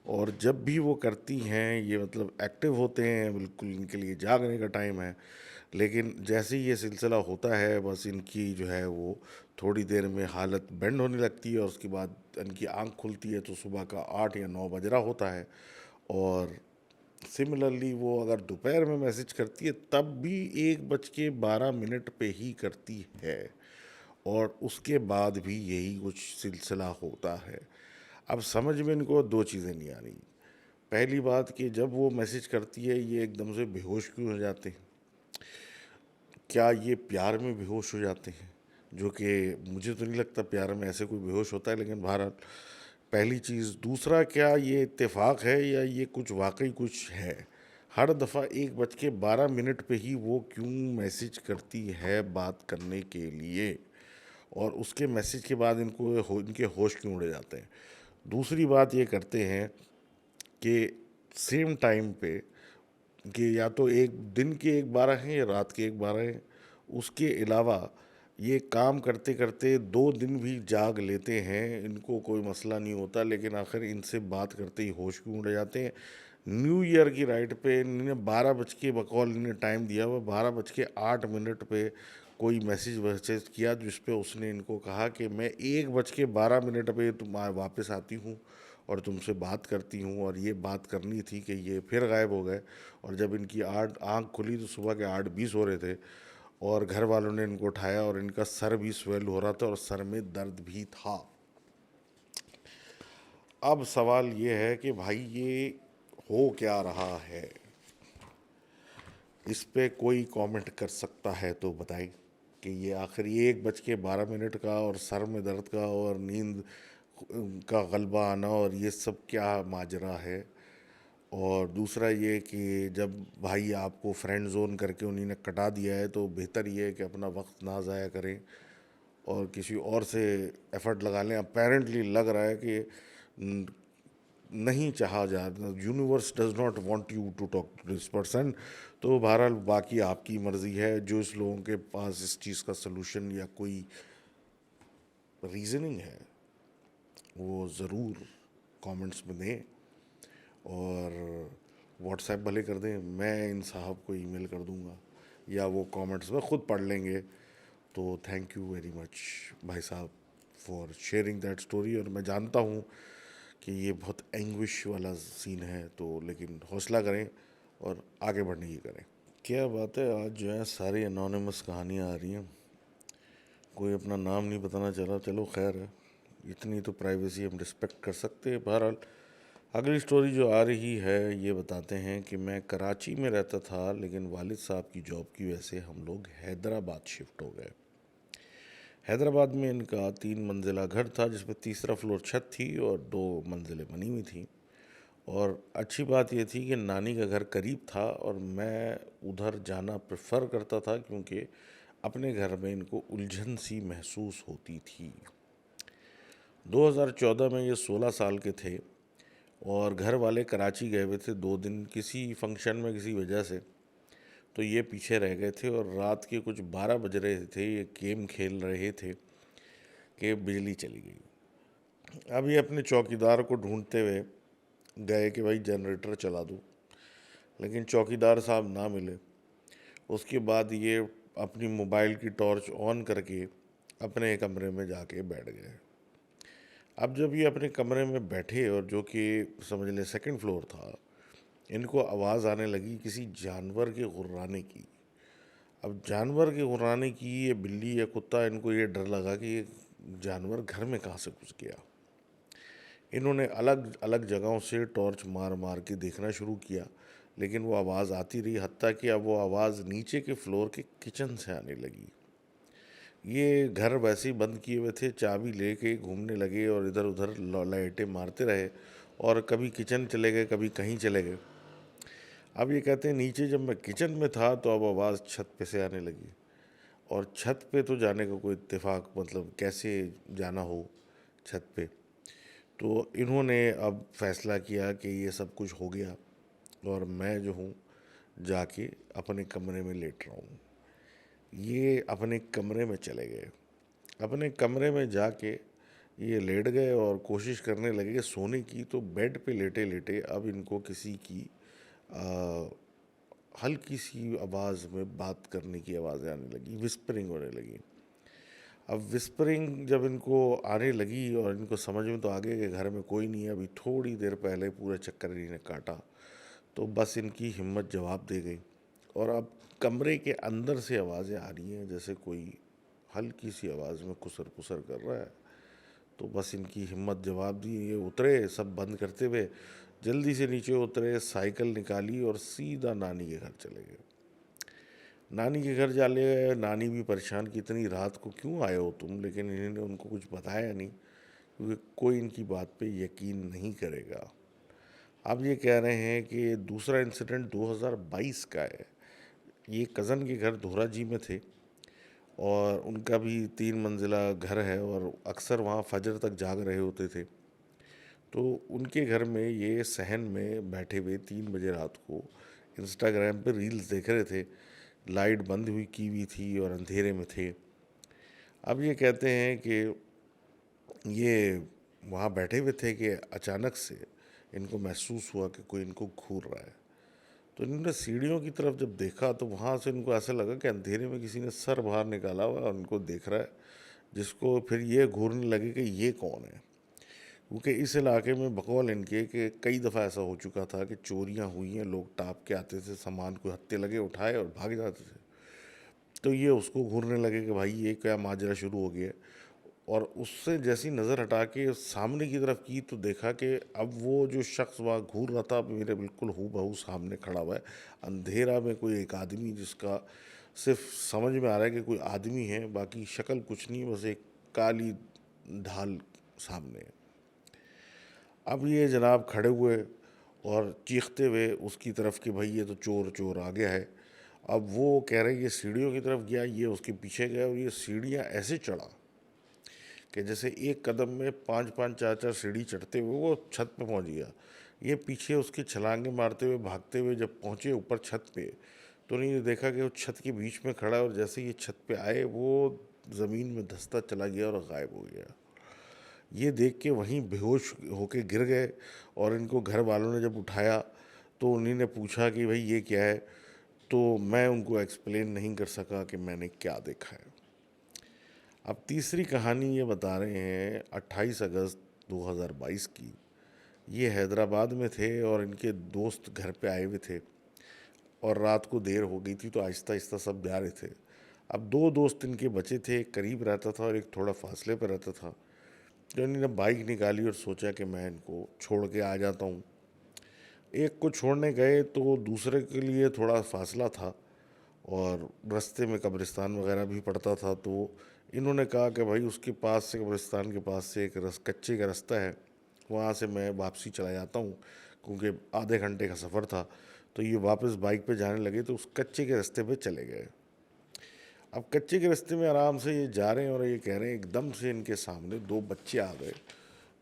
اور جب بھی وہ کرتی ہیں یہ مطلب ایکٹیو ہوتے ہیں، بالکل ان کے لیے جاگنے کا ٹائم ہے. لیکن جیسے ہی یہ سلسلہ ہوتا ہے بس ان کی جو ہے وہ تھوڑی دیر میں حالت بینڈ ہونے لگتی ہے، اور اس کے بعد ان کی آنکھ کھلتی ہے تو صبح کا 8 یا 9 بج رہا ہوتا ہے. اور سملرلی وہ اگر دوپہر میں میسیج کرتی ہے تب بھی 1:12 پہ ہی کرتی ہے. اور اس کے بعد بھی یہی کچھ سلسلہ ہوتا ہے. اب سمجھ میں ان کو دو چیزیں نہیں آ رہی. پہلی بات کہ جب وہ میسج کرتی ہے یہ ایک دم سے بے ہوش کیوں ہو جاتے ہیں؟ کیا یہ پیار میں بے ہوش ہو جاتے ہیں؟ جو کہ مجھے تو نہیں لگتا پیار میں ایسے کوئی بے ہوش ہوتا ہے، لیکن بہرحال پہلی چیز. دوسرا، کیا یہ اتفاق ہے یا یہ کچھ واقعی کچھ ہے؟ ہر دفعہ 1:12 پہ ہی وہ کیوں میسج کرتی ہے بات کرنے کے لیے، اور اس کے میسج کے بعد ان کے ہوش کیوں اڑے جاتے ہیں؟ دوسری بات یہ کرتے ہیں کہ سیم ٹائم پہ، کہ یا تو ایک دن کے 1:12 ہیں یا رات کے 1:12 ہیں. اس کے علاوہ یہ کام کرتے کرتے 2 دن بھی جاگ لیتے ہیں، ان کو کوئی مسئلہ نہیں ہوتا، لیکن آخر ان سے بات کرتے ہی ہوش کیوں اڑ جاتے ہیں؟ نیو ایئر کی رائٹ پہ انہوں نے 12 بج کے بقول انہیں ٹائم دیا ہوا، 12:08 پہ کوئی میسج کیا جس پہ اس نے ان کو کہا کہ میں 1:12 پہ واپس آتی ہوں اور تم سے بات کرتی ہوں. اور یہ بات کرنی تھی کہ یہ پھر غائب ہو گئے، اور جب ان کی آنکھ کھلی تو صبح کے 8:20 ہو رہے تھے، اور گھر والوں نے ان کو اٹھایا اور ان کا سر بھی سویل ہو رہا تھا اور سر میں درد بھی تھا. اب سوال یہ ہے کہ بھائی یہ ہو کیا رہا ہے؟ اس پہ کوئی کامنٹ کر سکتا ہے تو بتائیں کہ یہ آخر یہ 1:12 کا اور سر میں درد کا اور نیند کا غلبہ آنا اور یہ سب کیا ماجرا ہے؟ اور دوسرا یہ کہ جب بھائی آپ کو فرینڈ زون کر کے انہیں نے کٹا دیا ہے تو بہتر یہ ہے کہ اپنا وقت نہ ضائع کریں اور کسی اور سے ایفرٹ لگا لیں. اپیرنٹلی لگ رہا ہے کہ نہیں چاہا جاتا، universe does not want you to talk to this person. تو بہرحال باقی آپ کی مرضی ہے. جو اس لوگوں کے پاس اس چیز کا سلوشن یا کوئی ریزننگ ہے وہ ضرور کامنٹس میں دیں، اور واٹس ایپ بھلے کر دیں، میں ان صاحب کو ای میل کر دوں گا، یا وہ کامنٹس میں خود پڑھ لیں گے. تو تھینک یو ویری مچ بھائی صاحب فار شیئرنگ دیٹ اسٹوری. اور میں جانتا ہوں کہ یہ بہت اینگوش والا سین ہے، تو لیکن حوصلہ کریں اور آگے بڑھنے کی کریں. کیا بات ہے، آج جو ہے ساری انونیمس کہانیاں آ رہی ہیں، کوئی اپنا نام نہیں بتانا چلا. چلو خیر ہے، اتنی تو پرائیویسی ہم رسپیکٹ کر سکتے ہیں. بہرحال اگلی سٹوری جو آ رہی ہے یہ بتاتے ہیں کہ میں کراچی میں رہتا تھا، لیکن والد صاحب کی جاب کی وجہ سے ہم لوگ حیدرآباد شفٹ ہو گئے. حیدرآباد میں ان کا 3 منزلہ گھر تھا جس میں تیسرا فلور چھت تھی اور 2 منزلیں بنی ہوئی تھیں. اور اچھی بات یہ تھی کہ نانی کا گھر قریب تھا اور میں ادھر جانا پریفر کرتا تھا، کیونکہ اپنے گھر میں ان کو الجھن سی محسوس ہوتی تھی. 2014 میں یہ 16 سال کے تھے اور گھر والے کراچی گئے ہوئے تھے 2 دن کسی فنکشن میں کسی وجہ سے. تو یہ پیچھے رہ گئے تھے اور رات کے کچھ 12 بج رہے تھے، یہ گیم کھیل رہے تھے کہ بجلی چلی گئی. اب یہ اپنے چوکیدار کو ڈھونڈتے ہوئے گئے کہ بھائی جنریٹر چلا دو، لیکن چوکیدار صاحب نہ ملے. اس کے بعد یہ اپنی موبائل کی ٹارچ آن کر کے اپنے کمرے میں جا کے بیٹھ گئے. اب جب یہ اپنے کمرے میں بیٹھے، اور جو کہ سمجھ لیں 2nd فلور تھا، ان کو آواز آنے لگی کسی جانور کے غرانے کی. اب جانور کے غرانے کی، یہ بلی یا کتا، ان کو یہ ڈر لگا کہ یہ جانور گھر میں کہاں سے گھس گیا. انہوں نے الگ الگ جگہوں سے ٹارچ مار مار کے دیکھنا شروع کیا، لیکن وہ آواز آتی رہی، حتیٰ کہ اب وہ آواز نیچے کے فلور کے کچن سے آنے لگی. یہ گھر ویسے ہی بند کیے ہوئے تھے، چابی لے کے گھومنے لگے اور ادھر ادھر لائٹیں مارتے رہے، اور کبھی کچن چلے گئے کبھی کہیں چلے گئے. اب یہ کہتے ہیں نیچے جب میں کچن میں تھا تو اب آواز چھت پہ سے آنے لگی، اور چھت پہ تو جانے کا کوئی اتفاق، مطلب کیسے جانا ہو چھت پہ. تو انہوں نے اب فیصلہ کیا کہ یہ سب کچھ ہو گیا اور میں جو ہوں جا کے اپنے کمرے میں لیٹ رہا ہوں. یہ اپنے کمرے میں چلے گئے. اپنے کمرے میں جا کے یہ لیٹ گئے اور کوشش کرنے لگے سونے کی. تو بیڈ پہ لیٹے لیٹے اب ان کو کسی کی ہلکی سی آواز میں بات کرنے کی آوازیں آنے لگی، وسپرنگ ہونے لگی. اب وسپرنگ جب ان کو آنے لگی اور ان کو سمجھ میں تو آ گیا کہ گھر میں کوئی نہیں ہے، ابھی تھوڑی دیر پہلے پورا چکر انہیں نے کاٹا، تو بس ان کی ہمت جواب دے گئی. اور اب کمرے کے اندر سے آوازیں آ رہی ہیں جیسے کوئی ہلکی سی آواز میں کسر پسر کر رہا ہے. تو بس ان کی ہمت جواب دی, یہ اترے سب بند کرتے ہوئے, جلدی سے نیچے اترے, سائیکل نکالی اور سیدھا نانی کے گھر چلے گئے. نانی کے گھر چلے گئے. نانی بھی پریشان کہ اتنی رات کو کیوں آئے ہو تم, لیکن انہوں نے ان کو کچھ بتایا نہیں, کیونکہ کوئی ان کی بات پہ یقین نہیں کرے گا. اب یہ کہہ رہے ہیں کہ دوسرا انسیڈنٹ 2022 کا ہے. یہ کزن کے گھر دھورا جی میں تھے, اور ان کا بھی 3 منزلہ گھر ہے, اور اکثر وہاں فجر تک جاگ رہے ہوتے تھے. تو ان کے گھر میں یہ صحن میں بیٹھے ہوئے 3 بجے رات کو انسٹاگرام پہ ریلز دیکھ رہے تھے. لائٹ بند ہوئی کی ہوئی تھی اور اندھیرے میں تھے. اب یہ کہتے ہیں کہ یہ وہاں بیٹھے ہوئے تھے کہ اچانک سے ان کو محسوس ہوا کہ کوئی ان کو گھور رہا ہے. تو انہوں نے سیڑھیوں کی طرف جب دیکھا تو وہاں سے ان کو ایسا لگا کہ اندھیرے میں کسی نے سر باہر نکالا ہوا اور ان کو دیکھ رہا ہے, جس کو پھر یہ گھورنے لگے کہ یہ کون ہے. کیونکہ اس علاقے میں بقول ان کے کہ کئی دفعہ ایسا ہو چکا تھا کہ چوریاں ہوئی ہیں, لوگ ٹاپ کے آتے تھے, سامان کو ہتھے لگے اٹھائے اور بھاگ جاتے تھے. تو یہ اس کو گھورنے لگے کہ بھائی یہ کیا ماجرا شروع ہو گیا. اور اس سے جیسی نظر ہٹا کے سامنے کی طرف کی تو دیکھا کہ اب وہ جو شخص وہاں گھور رہا تھا اب میرے بالکل ہو بہو سامنے کھڑا ہوا ہے. اندھیرا میں کوئی ایک آدمی جس کا صرف سمجھ میں آ رہا ہے کہ کوئی آدمی ہے, باقی شکل کچھ نہیں, بس ایک کالی ڈھال سامنے ہے. اب یہ جناب کھڑے ہوئے اور چیختے ہوئے اس کی طرف کہ بھائی یہ تو چور چور آ گیا ہے. اب وہ کہہ رہے یہ سیڑھیوں کی طرف گیا, یہ اس کے پیچھے گیا, اور یہ سیڑھیاں ایسے چڑھا کہ جیسے ایک قدم میں 5 4 سیڑھی چڑھتے ہوئے وہ چھت پہ پہنچ گیا. یہ پیچھے اس کے چھلانگیں مارتے ہوئے بھاگتے ہوئے جب پہنچے اوپر چھت پہ, تو انہوں نے دیکھا کہ وہ چھت کے بیچ میں کھڑا ہے, اور جیسے یہ چھت پہ آئے وہ زمین میں دھستا چلا گیا اور غائب ہو گیا. یہ دیکھ کے وہیں بے ہوش ہو کے گر گئے, اور ان کو گھر والوں نے جب اٹھایا تو انہیں نے پوچھا کہ بھائی یہ کیا ہے. تو میں ان کو ایکسپلین نہیں کر سکا کہ میں نے کیا دیکھا ہے. اب تیسری کہانی یہ بتا رہے ہیں 28 اگست 2022 کی. یہ حیدرآباد میں تھے اور ان کے دوست گھر پہ آئے ہوئے تھے, اور رات کو دیر ہو گئی تھی تو آہستہ آہستہ سب جا رہے تھے. اب 2 دوست ان کے بچے تھے, ایک قریب رہتا تھا اور ایک تھوڑا فاصلے پہ رہتا تھا. تو انہوں نے بائک نکالی اور سوچا کہ میں ان کو چھوڑ کے آ جاتا ہوں. ایک کو چھوڑنے گئے تو دوسرے کے لیے تھوڑا فاصلہ تھا, اور رستے میں قبرستان وغیرہ بھی پڑتا تھا. تو انہوں نے کہا کہ بھائی اس کے پاس سے, قبرستان کے پاس سے ایک کچے کا رستہ ہے, وہاں سے میں واپسی چلا جاتا ہوں, کیونکہ آدھے گھنٹے کا سفر تھا. تو یہ واپس بائک پہ جانے لگے تو اس کچے کے رستے پہ چلے گئے. اب کچے کے رستے میں آرام سے یہ جا رہے ہیں, اور یہ کہہ رہے ہیں ایک دم سے ان کے سامنے 2 بچے آ گئے,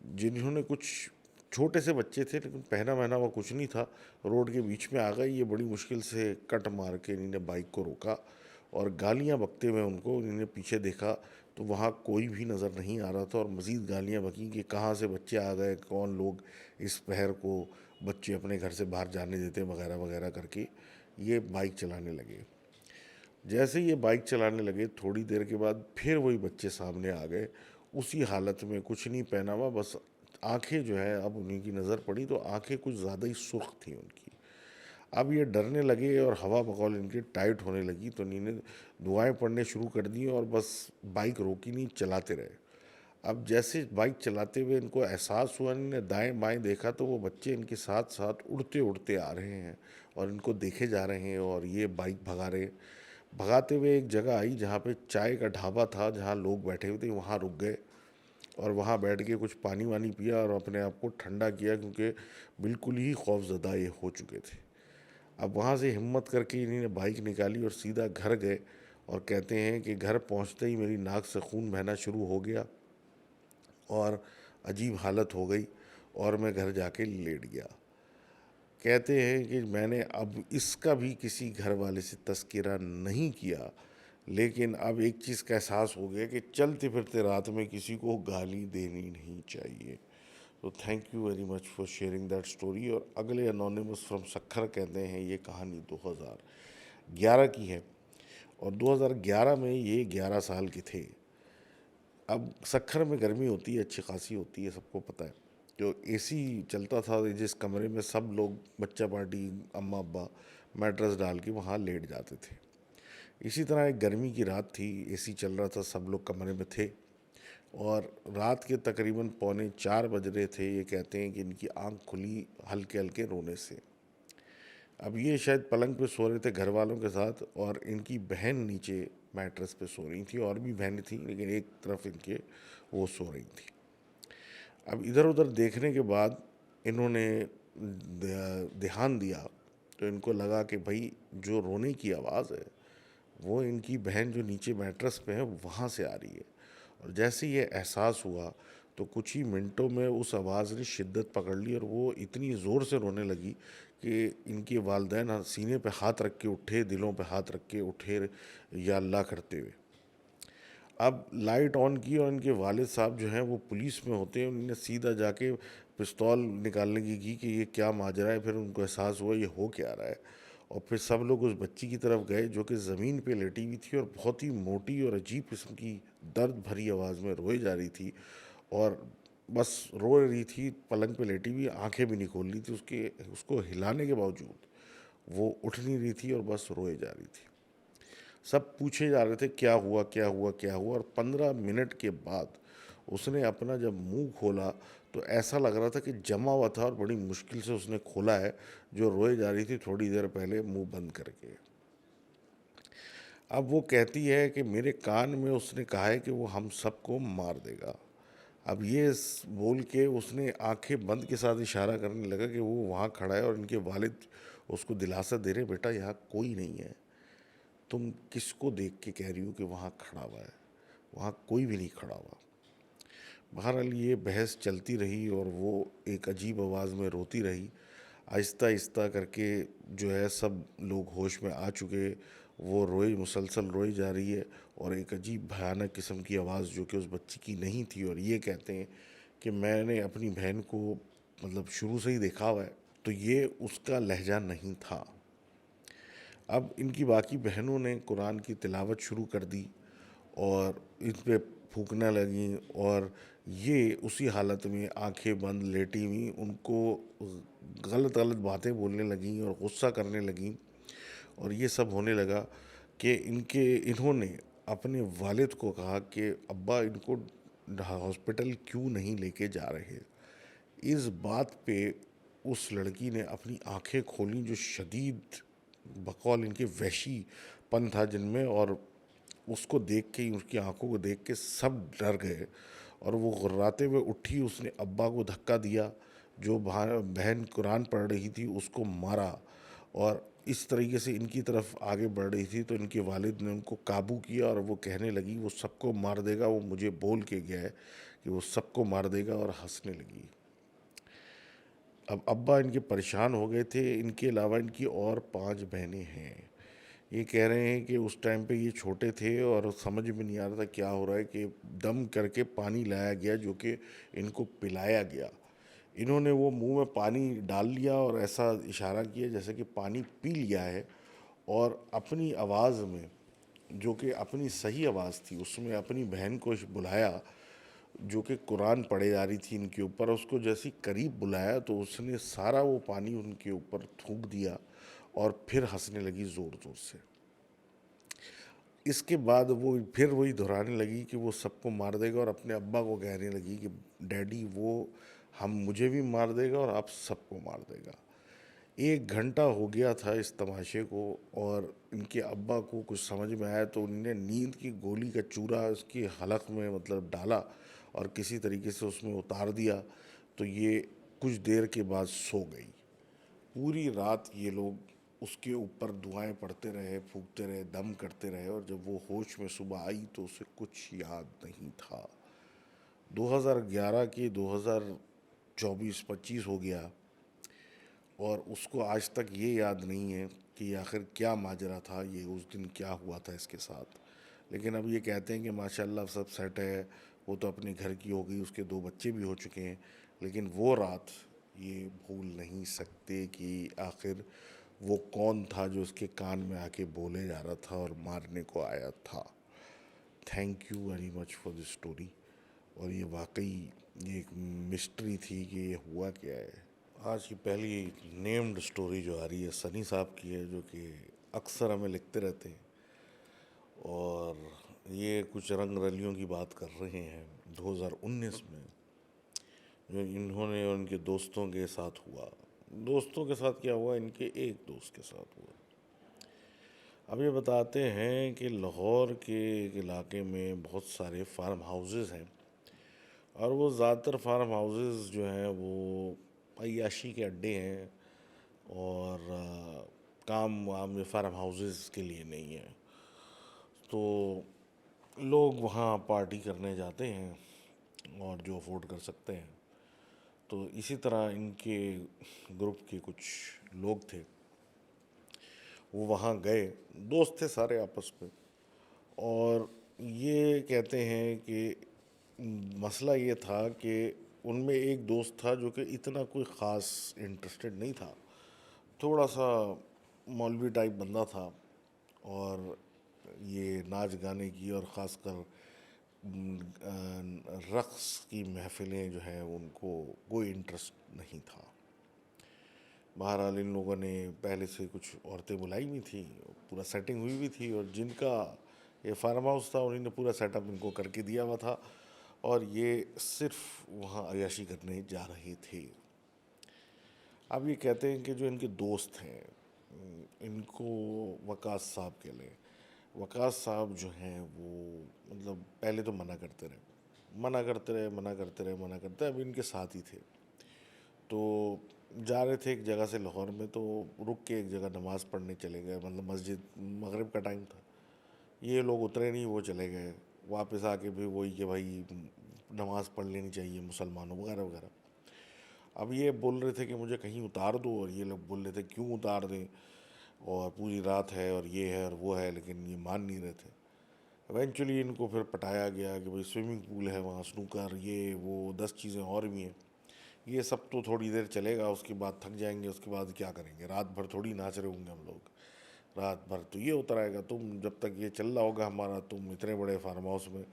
جنہوں نے کچھ چھوٹے سے بچے تھے لیکن پہنا وہنا وہ کچھ نہیں تھا. روڈ کے بیچ میں آ گئے. یہ بڑی مشکل سے کٹ مار کے انہوں نے بائک کو روکا, اور گالیاں بکتے ہوئے ان کو انہوں نے پیچھے دیکھا تو وہاں کوئی بھی نظر نہیں آ رہا تھا, اور مزید گالیاں بکیں کہ کہاں سے بچے آ گئے, کون لوگ اس پہر کو بچے اپنے گھر سے باہر جانے دیتے وغیرہ وغیرہ کر کے یہ بائک چلانے لگے. جیسے یہ بائک چلانے لگے تھوڑی دیر کے بعد پھر وہی بچے سامنے آ گئے, اسی حالت میں, کچھ نہیں پہنا ہوا, بس آنکھیں جو ہے اب انہیں کی نظر پڑی تو آنکھیں کچھ زیادہ ہی سرخ تھیں ان کی. اب یہ ڈرنے لگے اور ہوا بقول ان کے ٹائٹ ہونے لگی, تو انہوں نے دعائیں پڑھنے شروع کر دی اور بس بائک روکی نہیں, چلاتے رہے. اب جیسے بائک چلاتے ہوئے ان کو احساس ہوا, انہوں نے دائیں بائیں دیکھا تو وہ بچے ان کے ساتھ ساتھ اڑتے اڑتے آ رہے ہیں اور ان کو دیکھے جا رہے ہیں, اور یہ بائک بھگا رہے. بھگاتے ہوئے ایک جگہ آئی جہاں پہ چائے کا ڈھابا تھا, جہاں لوگ بیٹھے ہوئے تھے, وہاں رک گئے اور وہاں بیٹھ کے کچھ پانی وانی پیا اور اپنے آپ کو ٹھنڈا کیا, کیونکہ بالکل ہی خوف زدہ یہ ہو چکے تھے. اب وہاں سے ہمت کر کے انہوں نے بائک نکالی اور سیدھا گھر گئے, اور کہتے ہیں کہ گھر پہنچتے ہی میری ناک سے خون بہنا شروع ہو گیا اور عجیب حالت ہو گئی, اور میں گھر جا کے لیٹ گیا. کہتے ہیں کہ میں نے اب اس کا بھی کسی گھر والے سے تذکرہ نہیں کیا, لیکن اب ایک چیز کا احساس ہو گیا کہ چلتے پھرتے رات میں کسی کو گالی دینی نہیں چاہیے. تو thank you very much for sharing that story. اور اگلے انونیمس فرام سکھر کہتے ہیں یہ کہانی 2011 کی ہے, اور 2011 میں یہ 11 سال کے تھے. اب سکھر میں گرمی ہوتی ہے, اچھی خاصی ہوتی ہے, سب کو پتہ ہے. جو اے سی چلتا تھا جس کمرے میں سب لوگ بچہ پارٹی اماں ابا میٹرس ڈال کے وہاں لیٹ جاتے تھے. اسی طرح ایک گرمی کی رات تھی، اے سی چل رہا تھا، سب لوگ کمرے میں تھے، اور رات کے تقریباً 3:45 بج رہے تھے۔ یہ کہتے ہیں کہ ان کی آنکھ کھلی ہلکے ہلکے رونے سے۔ اب یہ شاید پلنگ پہ سو رہے تھے گھر والوں کے ساتھ، اور ان کی بہن نیچے میٹرس پہ سو رہی تھی، اور بھی بہنیں تھیں لیکن ایک طرف ان کے وہ سو رہی تھیں۔ اب ادھر ادھر دیکھنے کے بعد انہوں نے دھیان دیا تو ان کو لگا کہ بھائی جو رونے کی آواز ہے وہ ان کی بہن جو نیچے میٹرس پہ ہے وہاں سے آ رہی ہے، اور جیسے یہ احساس ہوا تو کچھ ہی منٹوں میں اس آواز نے شدت پکڑ لی، اور وہ اتنی زور سے رونے لگی کہ ان کے والدین سینے پہ ہاتھ رکھ کے اٹھے، دلوں پہ ہاتھ رکھ کے اٹھے، یا اللہ کرتے ہوئے۔ اب لائٹ آن کی، اور ان کے والد صاحب جو ہیں وہ پولیس میں ہوتے ہیں، انہوں نے سیدھا جا کے پستول نکالنے کی کہ یہ کیا ماجرا ہے۔ پھر ان کو احساس ہوا یہ ہو کیا رہا ہے، اور پھر سب لوگ اس بچی کی طرف گئے جو کہ زمین پہ لیٹی ہوئی تھی، اور بہت ہی موٹی اور عجیب قسم کی درد بھری آواز میں روئے جا رہی تھی، اور بس رو رہی تھی، پلنگ پہ لیٹی ہوئی، آنکھیں بھی نہیں کھول رہی تھی، اس کو ہلانے کے باوجود وہ اٹھ نہیں رہی تھی اور بس روئے جا رہی تھی۔ سب پوچھے جا رہے تھے کیا ہوا کیا ہوا کیا ہوا، اور 15 منٹ کے بعد اس نے اپنا جب منہ کھولا تو ایسا لگ رہا تھا کہ جمع ہوا تھا، اور بڑی مشکل سے اس نے کھولا ہے، جو روئے جا رہی تھی تھوڑی دیر پہلے منہ بند کر کے۔ اب وہ کہتی ہے کہ میرے کان میں اس نے کہا ہے کہ وہ ہم سب کو مار دے گا۔ اب یہ بول کے اس نے آنکھیں بند کے ساتھ اشارہ کرنے لگا کہ وہ وہاں کھڑا ہے، اور ان کے والد اس کو دلاسا دے رہے بیٹا یہاں کوئی نہیں ہے، تم کس کو دیکھ کے کہہ رہی ہو کہ وہاں کھڑا ہوا ہے، وہاں کوئی بھی نہیں کھڑا ہوا۔ بہرحال یہ بحث چلتی رہی، اور وہ ایک عجیب آواز میں روتی رہی۔ آہستہ آہستہ کر کے جو ہے سب لوگ ہوش میں آ چکے، وہ روئی مسلسل روئی جا رہی ہے، اور ایک عجیب بھیانک قسم کی آواز جو کہ اس بچی کی نہیں تھی، اور یہ کہتے ہیں کہ میں نے اپنی بہن کو مطلب شروع سے ہی دیکھا ہوا ہے، تو یہ اس کا لہجہ نہیں تھا۔ اب ان کی باقی بہنوں نے قرآن کی تلاوت شروع کر دی، اور اس پہ پھونکنے لگیں، اور یہ اسی حالت میں آنکھیں بند لیٹی ہوئی ان کو غلط غلط باتیں بولنے لگیں اور غصہ کرنے لگیں، اور یہ سب ہونے لگا کہ انہوں نے اپنے والد کو کہا کہ ابا ان کو ہاسپٹل کیوں نہیں لے کے جا رہے۔ اس بات پہ اس لڑکی نے اپنی آنکھیں کھولیں جو شدید بقول ان کے وحشی پن تھا جن میں، اور اس کو دیکھ کے اس کی آنکھوں کو دیکھ کے سب ڈر گئے، اور وہ غراتے ہوئے اٹھی، اس نے ابا کو دھکا دیا، جو بہن قرآن پڑھ رہی تھی اس کو مارا، اور اس طریقے سے ان کی طرف آگے بڑھ رہی تھی تو ان کے والد نے ان کو قابو کیا، اور وہ کہنے لگی وہ سب کو مار دے گا، وہ مجھے بول کے گیا ہے کہ وہ سب کو مار دے گا، اور ہنسنے لگی۔ اب ابا ان کے پریشان ہو گئے تھے، ان کے علاوہ ان کی اور 5 بہنیں ہیں۔ یہ کہہ رہے ہیں کہ اس ٹائم پہ یہ چھوٹے تھے اور سمجھ میں نہیں آ رہا تھا کیا ہو رہا ہے، کہ دم کر کے پانی لایا گیا جو کہ ان کو پلایا گیا۔ انہوں نے وہ منہ میں پانی ڈال لیا اور ایسا اشارہ کیا جیسے کہ پانی پی لیا ہے، اور اپنی آواز میں جو کہ اپنی صحیح آواز تھی اس میں اپنی بہن کو بلایا جو کہ قرآن پڑھے جا رہی تھی ان کے اوپر، اس کو جیسی قریب بلایا تو اس نے سارا وہ پانی ان کے اوپر تھوک دیا، اور پھر ہنسنے لگی زور زور سے۔ اس کے بعد وہ پھر وہی دہرانے لگی کہ وہ سب کو مار دے گا، اور اپنے ابا کو کہنے لگی کہ ڈیڈی وہ مجھے بھی مار دے گا اور آپ سب کو مار دے گا۔ 1 گھنٹہ ہو گیا تھا اس تماشے کو، اور ان کے ابا کو کچھ سمجھ میں آیا تو انہوں نے نیند کی گولی کا چورا اس کی حلق میں مطلب ڈالا، اور کسی طریقے سے اس میں اتار دیا، تو یہ کچھ دیر کے بعد سو گئی۔ پوری رات یہ لوگ اس کے اوپر دعائیں پڑھتے رہے، پھونکتے رہے، دم کرتے رہے، اور جب وہ ہوش میں صبح آئی تو اسے کچھ یاد نہیں تھا۔ 2011 کے 2024-25 ہو گیا، اور اس کو آج تک یہ یاد نہیں ہے کہ آخر کیا ماجرا تھا، یہ اس دن کیا ہوا تھا اس کے ساتھ۔ لیکن اب یہ کہتے ہیں کہ ماشاءاللہ سب سیٹ ہے، وہ تو اپنے گھر کی ہو گئی، اس کے 2 بچے بھی ہو چکے ہیں، لیکن وہ رات یہ بھول نہیں سکتے کہ آخر وہ کون تھا جو اس کے کان میں آ کے بولے جا رہا تھا اور مارنے کو آیا تھا۔ Thank you very much for this story, اور یہ واقعی یہ ایک مسٹری تھی کہ یہ ہوا کیا ہے۔ آج کی پہلی نیمڈ اسٹوری جو آ رہی ہے سنی صاحب کی ہے، جو کہ اکثر ہمیں لکھتے رہتے ہیں، اور یہ کچھ رنگ رلیوں کی بات کر رہے ہیں 2019 میں، جو انہوں نے اور ان کے دوستوں کے ساتھ ہوا۔ دوستوں کے ساتھ کیا ہوا؟ ان کے ایک دوست کے ساتھ ہوا۔ اب یہ بتاتے ہیں کہ لاہور کے ایک علاقے میں بہت سارے فارم ہاؤسز ہیں، اور وہ زیادہ تر فارم ہاؤسز جو ہیں وہ عیاشی کے اڈے ہیں، اور کام وام یہ فارم ہاؤسز کے لیے نہیں ہے۔ تو لوگ وہاں پارٹی کرنے جاتے ہیں، اور جو افورڈ کر سکتے ہیں۔ تو اسی طرح ان کے گروپ کے کچھ لوگ تھے، وہ وہاں گئے، دوست تھے سارے آپس میں، اور یہ کہتے ہیں کہ مسئلہ یہ تھا کہ ان میں ایک دوست تھا جو کہ اتنا کوئی خاص انٹرسٹڈ نہیں تھا، تھوڑا سا مولوی ٹائپ بندہ تھا، اور یہ ناچ گانے کی اور خاص کر رقص کی محفلیں جو ہیں ان کو کوئی انٹرسٹ نہیں تھا۔ بہرحال ان لوگوں نے پہلے سے کچھ عورتیں بلائی ہوئی تھیں، پورا سیٹنگ ہوئی ہوئی تھی، اور جن کا یہ فارم ہاؤس تھا انہوں نے پورا سیٹ اپ ان کو کر کے دیا ہوا تھا، اور یہ صرف وہاں عیاشی کرنے جا رہے تھے۔ اب یہ کہتے ہیں کہ جو ان کے دوست ہیں، ان کو وقاص صاحب کہہ لیں، وقاص صاحب جو ہیں وہ مطلب پہلے تو منع کرتے رہے، اب ان کے ساتھ ہی تھے۔ تو جا رہے تھے ایک جگہ سے لاہور میں، تو رک کے ایک جگہ نماز پڑھنے چلے گئے، مطلب مسجد، مغرب کا ٹائم تھا۔ یہ لوگ اترے نہیں، وہ چلے گئے واپس آ کے بھی وہی کہ بھائی نماز پڑھ لینی چاہیے مسلمانوں وغیرہ وغیرہ۔ اب یہ بول رہے تھے کہ مجھے کہیں اتار دو، اور یہ لوگ بول رہے تھے کیوں اتار دیں، اور پوری رات ہے اور یہ ہے اور وہ ہے، لیکن یہ مان نہیں رہے تھے۔ ایونچولی ان کو پھر پٹایا گیا کہ بھائی سوئمنگ پول ہے وہاں، سنوکر، یہ وہ 10 چیزیں اور بھی ہیں، یہ سب تو تھوڑی دیر چلے گا، اس کے بعد تھک جائیں گے، اس کے بعد کیا کریں گے، رات بھر تھوڑی ناچ رہے ہوں گے ہم لوگ، رات بھر تو یہ اتر آئے گا، تم جب تک یہ چل رہا ہوگا ہمارا، تم اتنے بڑے فارم ہاؤس میں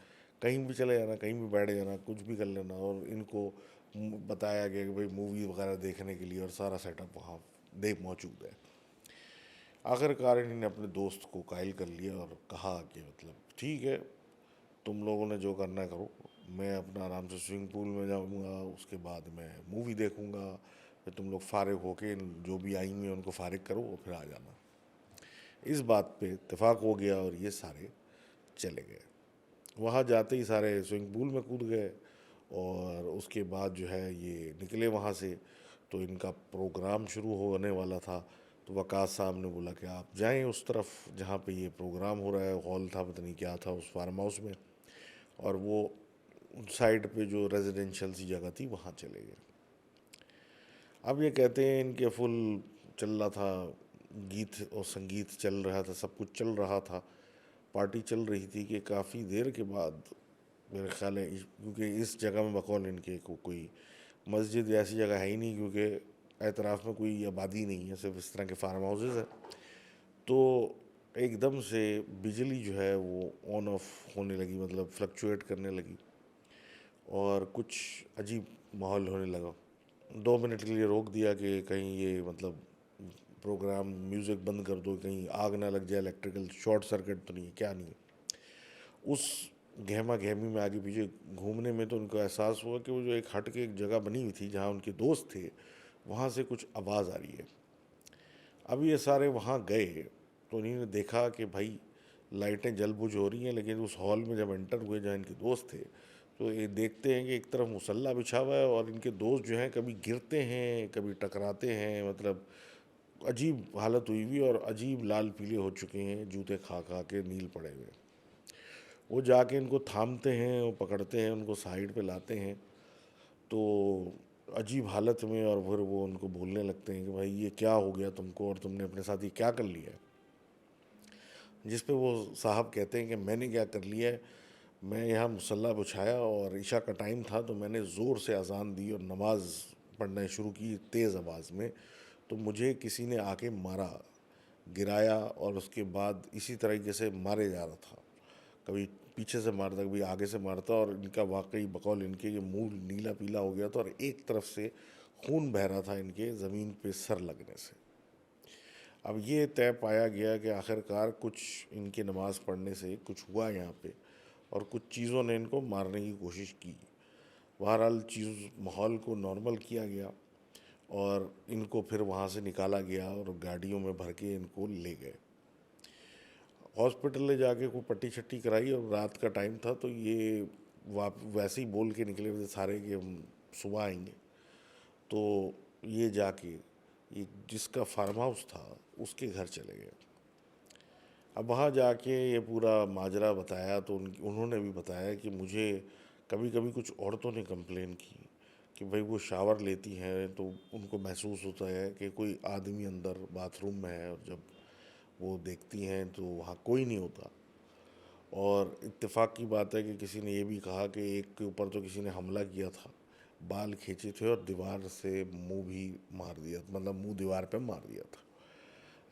کہیں بھی چلے جانا، کہیں بھی بیٹھ جانا، کچھ بھی کر لینا۔ اور ان کو بتایا گیا کہ بھائی مووی وغیرہ دیکھنے کے لیے، اور سارا سیٹ اپ وہاں موجود ہے۔ آخرکار انہوں نے اپنے دوست کو قائل کر لیا اور کہا کہ مطلب ٹھیک ہے، تم لوگوں نے جو کرنا ہے کرو، میں اپنا آرام سے سوئمنگ پول میں جاؤں گا، اس کے بعد میں مووی دیکھوں گا، پھر تم لوگ فارغ ہو کے جو بھی آئی ہیں ان کو فارغ کرو اور پھر آ جانا۔ اس بات پہ اتفاق ہو گیا، اور یہ سارے چلے گئے۔ وہاں جاتے ہی سارے سوئمنگ پول میں کود گئے، اور اس کے بعد جو ہے یہ نکلے وہاں سے، تو ان کا پروگرام شروع ہونے والا تھا۔ تو وقاص صاحب نے بولا کہ آپ جائیں اس طرف جہاں پہ یہ پروگرام ہو رہا ہے، ہال تھا پتہ نہیں کیا تھا اس فارم ہاؤس میں، اور وہ سائڈ پہ جو ریزیڈینشیل سی جگہ تھی وہاں چلے گئے۔ اب یہ کہتے ہیں ان کے فل چل رہا تھا، گیت اور سنگیت چل رہا تھا، سب کچھ چل رہا تھا، پارٹی چل رہی تھی، کہ کافی دیر کے بعد میرے خیال ہے، کیونکہ اس جگہ میں بقول ان کے کوئی مسجد ایسی جگہ ہے ہی نہیں، کیونکہ اعتراف میں کوئی آبادی نہیں ہے، صرف اس طرح کے فارم ہاؤسز ہیں، تو ایک دم سے بجلی جو ہے وہ آن آف ہونے لگی، مطلب فلکچویٹ کرنے لگی، اور کچھ عجیب ماحول ہونے لگا۔ 2 منٹ کے لیے روک دیا کہ کہیں یہ مطلب پروگرام میوزک بند کر دو، کہیں آگ نہ لگ جائے، الیکٹریکل شارٹ سرکٹ تو نہیں ہے، کیا نہیں ہے۔ اس گہما گہمی میں آگے پیچھے گھومنے میں تو ان کو احساس ہوا کہ وہ جو ایک ہٹ کے ایک جگہ بنی ہوئی تھی جہاں ان کے دوست تھے، وہاں سے کچھ آواز آ رہی ہے۔ اب یہ سارے وہاں گئے تو انہوں نے دیکھا کہ بھائی لائٹیں جل بجھ ہو رہی ہیں، لیکن اس ہال میں جب انٹر ہوئے جہاں ان کے دوست تھے، تو یہ دیکھتے ہیں کہ ایک طرف مصلی بچھا ہوا ہے، اور ان کے دوست جو ہیں کبھی گرتے ہیں کبھی ٹکراتے ہیں، مطلب عجیب حالت ہوئی ہوئی، اور عجیب لال پیلے ہو چکے ہیں، جوتے کھا کھا کے نیل پڑے ہوئے۔ وہ جا کے ان کو تھامتے ہیں، وہ پکڑتے ہیں، ان کو سائڈ پہ لاتے ہیں، تو عجیب حالت میں، اور پھر وہ ان کو بولنے لگتے ہیں کہ بھائی یہ کیا ہو گیا تم کو، اور تم نے اپنے ساتھ یہ کیا کر لیا ہے۔ جس پہ وہ صاحب کہتے ہیں کہ میں نے کیا کر لیا ہے، میں یہاں مصلی بچھایا اور عشاء کا ٹائم تھا، تو میں نے زور سے اذان دی اور نماز پڑھنا شروع کی تیز آواز میں، تو مجھے کسی نے آ کے مارا، گرایا، اور اس کے بعد اسی طریقے سے مارے جا رہا تھا، کبھی پیچھے سے مارتا کبھی آگے سے مارتا، اور ان کا واقعی بقول ان کے یہ منہ نیلا پیلا ہو گیا تھا، اور ایک طرف سے خون بہہ رہا تھا ان کے زمین پہ سر لگنے سے۔ اب یہ طے پایا گیا کہ آخر کار کچھ ان کے نماز پڑھنے سے کچھ ہوا یہاں پہ، اور کچھ چیزوں نے ان کو مارنے کی کوشش کی۔ بہرحال ماحول کو نارمل کیا گیا اور ان کو پھر وہاں سے نکالا گیا اور گاڑیوں میں بھر کے ان کو لے گئے۔ ہاسپٹل لے جا کے کوئی پٹی شٹی کرائی، اور رات کا ٹائم تھا تو یہ ویسے ہی بول کے نکلے ہوئے سارے کہ ہم صبح آئیں گے۔ تو یہ جا کے یہ جس کا فارم ہاؤس تھا اس کے گھر چلے گئے۔ اب وہاں جا کے یہ پورا ماجرا بتایا تو انہوں نے بھی بتایا کہ مجھے کبھی کبھی کچھ عورتوں نے کمپلین کی کہ بھئی وہ شاور لیتی ہیں تو ان کو محسوس ہوتا ہے کہ کوئی آدمی اندر باتھ روم میں ہے، اور جب وہ دیکھتی ہیں تو وہاں کوئی نہیں ہوتا۔ اور اتفاق کی بات ہے کہ کسی نے یہ بھی کہا کہ ایک کے اوپر تو کسی نے حملہ کیا تھا، بال کھینچے تھے اور دیوار سے منہ بھی مار دیا، مطلب منہ دیوار پہ مار دیا تھا۔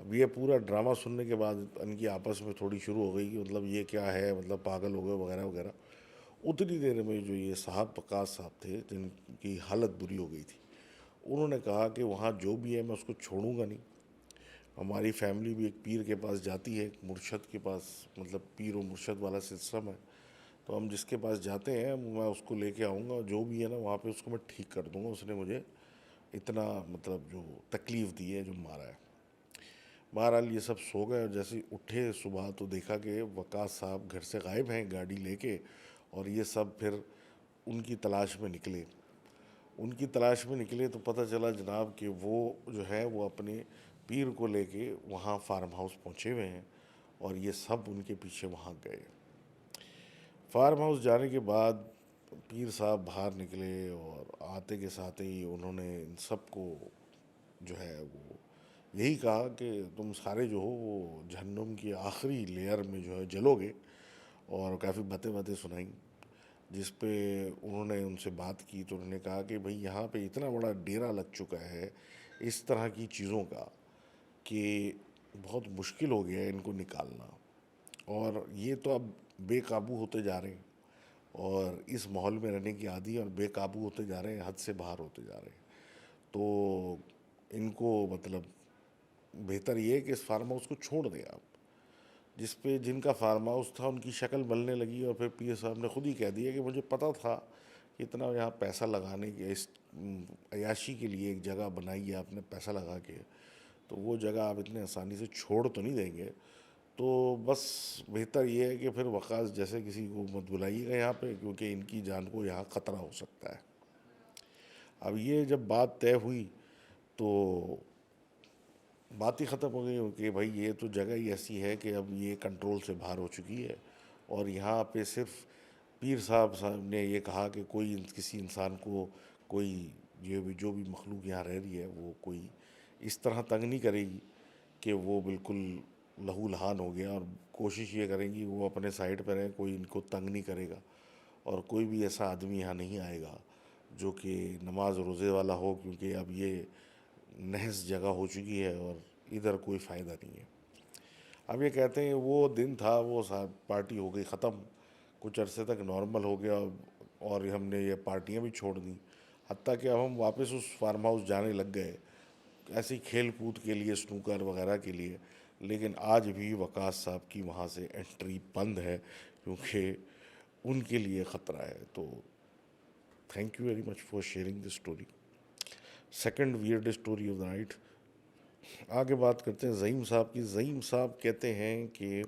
اب یہ پورا ڈرامہ سننے کے بعد ان کی آپس میں تھوڑی شروع ہو گئی کہ مطلب یہ کیا ہے، مطلب پاگل ہو گئے وغیرہ وغیرہ۔ اتنی دیر میں جو یہ صاحب وقاص صاحب تھے جن کی حالت بری ہو گئی تھی، انہوں نے کہا کہ وہاں جو بھی ہے میں اس کو چھوڑوں گا نہیں۔ ہماری فیملی بھی ایک پیر کے پاس جاتی ہے، ایک مرشد کے پاس، مطلب پیر و مرشد والا سسٹم ہے، تو ہم جس کے پاس جاتے ہیں میں اس کو لے کے آؤں گا، اور جو بھی ہے نا وہاں پہ اس کو میں ٹھیک کر دوں گا، اس نے مجھے اتنا مطلب جو تکلیف دی ہے، جو مارا ہے۔ بہرحال یہ سب سو گئے، اور جیسے اٹھے صبح تو دیکھا کہ وقاص صاحب گھر سے غائب ہیں گاڑی لے کے، اور یہ سب پھر ان کی تلاش میں نکلے۔ ان کی تلاش میں نکلے تو پتہ چلا جناب کہ وہ جو ہے وہ اپنے پیر کو لے کے وہاں فارم ہاؤس پہنچے ہوئے ہیں، اور یہ سب ان کے پیچھے وہاں گئے۔ فارم ہاؤس جانے کے بعد پیر صاحب باہر نکلے، اور آتے کے ساتھ ہی انہوں نے ان سب کو جو ہے وہ یہی کہا کہ تم سارے جو ہو وہ جہنم کی آخری لیئر میں جو ہے جلو گے، اور کافی باتیں سنائیں، جس پہ انہوں نے ان سے بات کی تو انہوں نے کہا کہ بھئی یہاں پہ اتنا بڑا ڈیرا لگ چکا ہے اس طرح کی چیزوں کا کہ بہت مشکل ہو گیا ہے ان کو نکالنا، اور یہ تو اب بے قابو ہوتے جا رہے ہیں، اور اس ماحول میں رہنے کی عادی، اور بے قابو ہوتے جا رہے ہیں، حد سے باہر ہوتے جا رہے ہیں۔ تو ان کو مطلب بہتر یہ ہے کہ اس فارم ہاؤس کو چھوڑ دیں آپ۔ جس پہ جن کا فارم ہاؤس تھا ان کی شکل ملنے لگی، اور پھر پیر صاحب نے خود ہی کہہ دیا کہ مجھے پتہ تھا کہ اتنا یہاں پیسہ لگانے کے، اس عیاشی کے لیے ایک جگہ بنائی ہے آپ نے پیسہ لگا کے، تو وہ جگہ آپ اتنے آسانی سے چھوڑ تو نہیں دیں گے، تو بس بہتر یہ ہے کہ پھر وقاص جیسے کسی کو مت بلائیے گا یہاں پہ، کیونکہ ان کی جان کو یہاں خطرہ ہو سکتا ہے۔ اب یہ جب بات طے ہوئی تو بات ہی ختم ہو گئی کہ بھائی یہ تو جگہ ہی ایسی ہے کہ اب یہ کنٹرول سے باہر ہو چکی ہے، اور یہاں پہ صرف پیر صاحب نے یہ کہا کہ کوئی کسی انسان کو، کوئی جو بھی مخلوق یہاں رہ رہی ہے وہ کوئی اس طرح تنگ نہیں کرے گی کہ وہ بالکل لہو لہان ہو گیا، اور کوشش یہ کریں گی وہ اپنے سائڈ پہ رہیں، کوئی ان کو تنگ نہیں کرے گا، اور کوئی بھی ایسا آدمی یہاں نہیں آئے گا جو کہ نماز روزے والا ہو، کیونکہ اب یہ نحس جگہ ہو چکی ہے اور ادھر کوئی فائدہ نہیں ہے۔ اب یہ کہتے ہیں وہ دن تھا، وہ پارٹی ہو گئی ختم، کچھ عرصے تک نارمل ہو گیا، اور ہم نے یہ پارٹیاں بھی چھوڑ دیں، حتیٰ کہ اب ہم واپس اس فارم ہاؤس جانے لگ گئے ایسی کھیل کود کے لیے، سنوکر وغیرہ کے لیے، لیکن آج بھی وقاص صاحب کی وہاں سے انٹری بند ہے، کیونکہ ان کے لیے خطرہ ہے۔ تو thank you very much for sharing this story, second weird story of the night. آگے بات کرتے ہیں زعیم صاحب کی۔ زعیم صاحب کہتے ہیں کہ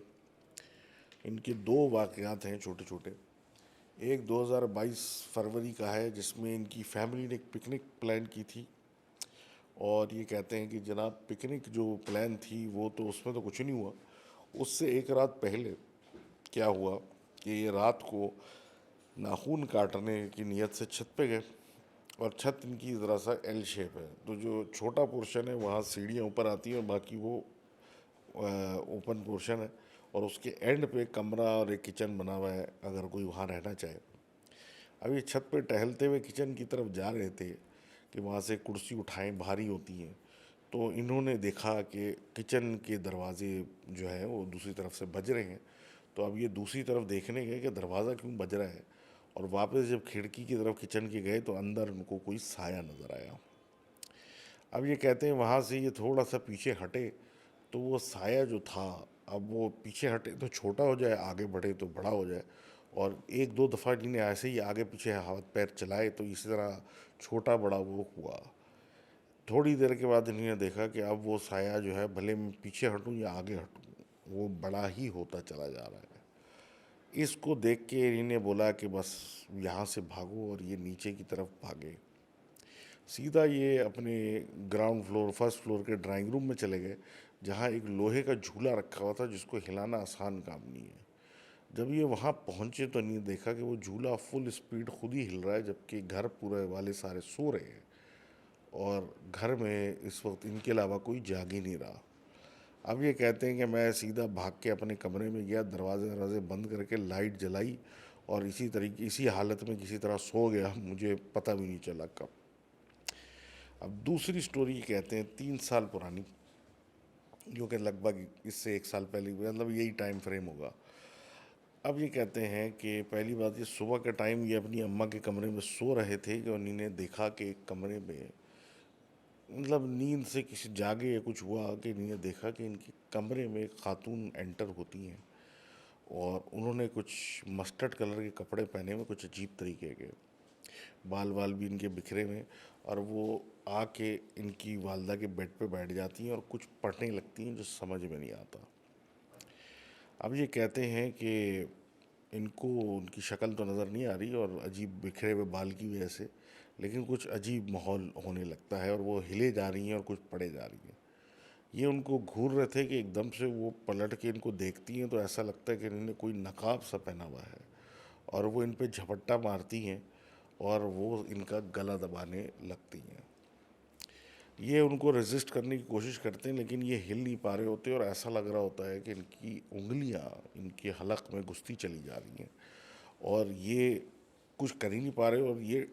ان کے دو واقعات ہیں چھوٹے چھوٹے۔ ایک 2022 فروری کا ہے جس میں ان کی فیملی نے ایک پکنک پلان کی تھی، اور یہ کہتے ہیں کہ جناب پکنک جو پلان تھی وہ تو اس میں تو کچھ نہیں ہوا، اس سے ایک رات پہلے کیا ہوا کہ یہ رات کو ناخون کاٹنے کی نیت سے چھت پہ گئے، اور چھت ان کی ذرا سا ایل شیپ ہے، تو جو چھوٹا پورشن ہے وہاں سیڑھیاں اوپر آتی ہیں، اور باقی وہ اوپن پورشن ہے، اور اس کے اینڈ پہ ایک کمرہ اور ایک کچن بنا ہوا ہے اگر کوئی وہاں رہنا چاہے۔ اب یہ چھت پہ ٹہلتے ہوئے کچن کی طرف جا رہے تھے کہ وہاں سے کرسی اٹھائیں بھاری ہوتی ہیں، تو انہوں نے دیکھا کہ کچن کے دروازے جو ہے وہ دوسری طرف سے بج رہے ہیں، تو اب یہ دوسری طرف دیکھنے گئے کہ دروازہ کیوں بج رہا ہے، اور واپس جب کھڑکی کی طرف کچن کے گئے تو اندر ان کو کوئی سایہ نظر آیا۔ اب یہ کہتے ہیں وہاں سے یہ تھوڑا سا پیچھے ہٹے تو وہ سایہ جو تھا، اب وہ پیچھے ہٹے تو چھوٹا ہو جائے، آگے بڑھے تو بڑا ہو جائے، اور ایک دو دفعہ انہیں نے ایسے ہی آگے پیچھے ہاتھ پیر چلائے تو اسی طرح چھوٹا بڑا وہ ہوا۔ تھوڑی دیر کے بعد انہوں نے دیکھا کہ اب وہ سایہ جو ہے، بھلے میں پیچھے ہٹوں یا آگے ہٹوں، وہ بڑا ہی ہوتا چلا جا رہا ہے۔ اس کو دیکھ کے انہیں نے بولا کہ بس یہاں سے بھاگو، اور یہ نیچے کی طرف بھاگے۔ سیدھا یہ اپنے گراؤنڈ فلور، فرسٹ فلور کے ڈرائنگ روم میں چلے گئے، جہاں ایک لوہے کا جھولا رکھا ہوا تھا جس کو ہلانا آسان کام نہیں ہے۔ جب یہ وہاں پہنچے تو انہیں دیکھا کہ وہ جھولا فل اسپیڈ خود ہی ہل رہا ہے، جبکہ گھر پورے والے سارے سو رہے ہیں، اور گھر میں اس وقت ان کے علاوہ کوئی جاگ ہی نہیں رہا۔ اب یہ کہتے ہیں کہ میں سیدھا بھاگ کے اپنے کمرے میں گیا، دروازے بند کر کے لائٹ جلائی، اور اسی حالت میں کسی طرح سو گیا، مجھے پتہ بھی نہیں چلا کب۔ اب دوسری سٹوری کہتے ہیں 3 سال پرانی، جو کہ لگ بھگ اس سے 1 سال پہلے، مطلب یہی ٹائم فریم ہوگا۔ اب یہ کہتے ہیں کہ پہلی بات، یہ صبح کے ٹائم یہ اپنی اماں کے کمرے میں سو رہے تھے کہ انہوں نے دیکھا کہ ایک کمرے میں، مطلب نیند سے کسی جاگے یا کچھ ہوا کہ انہوں نے دیکھا کہ ان کے کمرے میں ایک خاتون انٹر ہوتی ہیں، اور انہوں نے کچھ مسٹرڈ کلر کے کپڑے پہنے ہوئے، کچھ عجیب طریقے کے، بال بھی ان کے بکھرے ہوئے، اور وہ آ کے ان کی والدہ کے بیڈ پہ بیٹھ جاتی ہیں اور کچھ پڑھنے لگتی ہیں جو سمجھ میں نہیں آتا۔ اب یہ کہتے ہیں کہ ان کو ان کی شکل تو نظر نہیں آ رہی، اور عجیب بکھرے ہوئے بال کی وجہ سے، لیکن کچھ عجیب ماحول ہونے لگتا ہے، اور وہ ہلے جا رہی ہیں اور کچھ پڑے جا رہی ہیں۔ یہ ان کو گھور رہے تھے کہ ایک دم سے وہ پلٹ کے ان کو دیکھتی ہیں تو ایسا لگتا ہے کہ انہوں نے کوئی نقاب سا پہنا ہوا ہے، اور وہ ان پہ جھپٹا مارتی ہیں اور وہ ان کا گلا دبانے لگتی ہیں۔ یہ ان کو ریزسٹ کرنے کی کوشش کرتے ہیں، لیکن یہ ہل نہیں پا رہے ہوتے، اور ایسا لگ رہا ہوتا ہے کہ ان کی انگلیاں ان کے حلق میں گھستی چلی جا رہی ہیں، اور یہ کچھ کر ہی نہیں پا رہے، اور یہ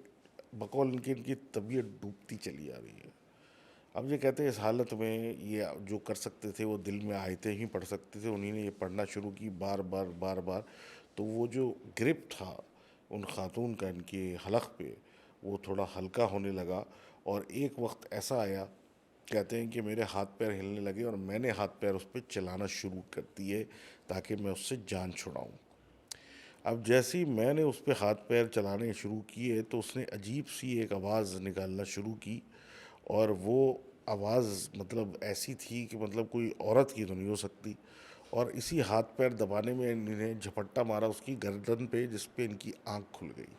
بقول ان کی طبیعت ڈوبتی چلی جا رہی ہے۔ اب یہ کہتے ہیں اس حالت میں یہ جو کر سکتے تھے وہ دل میں آیتیں ہی پڑھ سکتے تھے، انہیں نے یہ پڑھنا شروع کی بار بار بار بار، تو وہ جو گرپ تھا ان خاتون کا ان کے حلق پہ، وہ تھوڑا ہلکا ہونے لگا، اور ایک وقت ایسا آیا، کہتے ہیں کہ میرے ہاتھ پیر ہلنے لگے اور میں نے ہاتھ پیر اس پہ چلانا شروع کر دیے تاکہ میں اس سے جان چھڑاؤں۔ اب جیسے ہی میں نے اس پہ ہاتھ پیر چلانے شروع کیے تو اس نے عجیب سی ایک آواز نکالنا شروع کی، اور وہ آواز مطلب ایسی تھی کہ مطلب کوئی عورت کی تو نہیں ہو سکتی، اور اسی ہاتھ پیر دبانے میں انہیں جھپٹا مارا اس کی گردن پہ، جس پہ ان کی آنکھ کھل گئی۔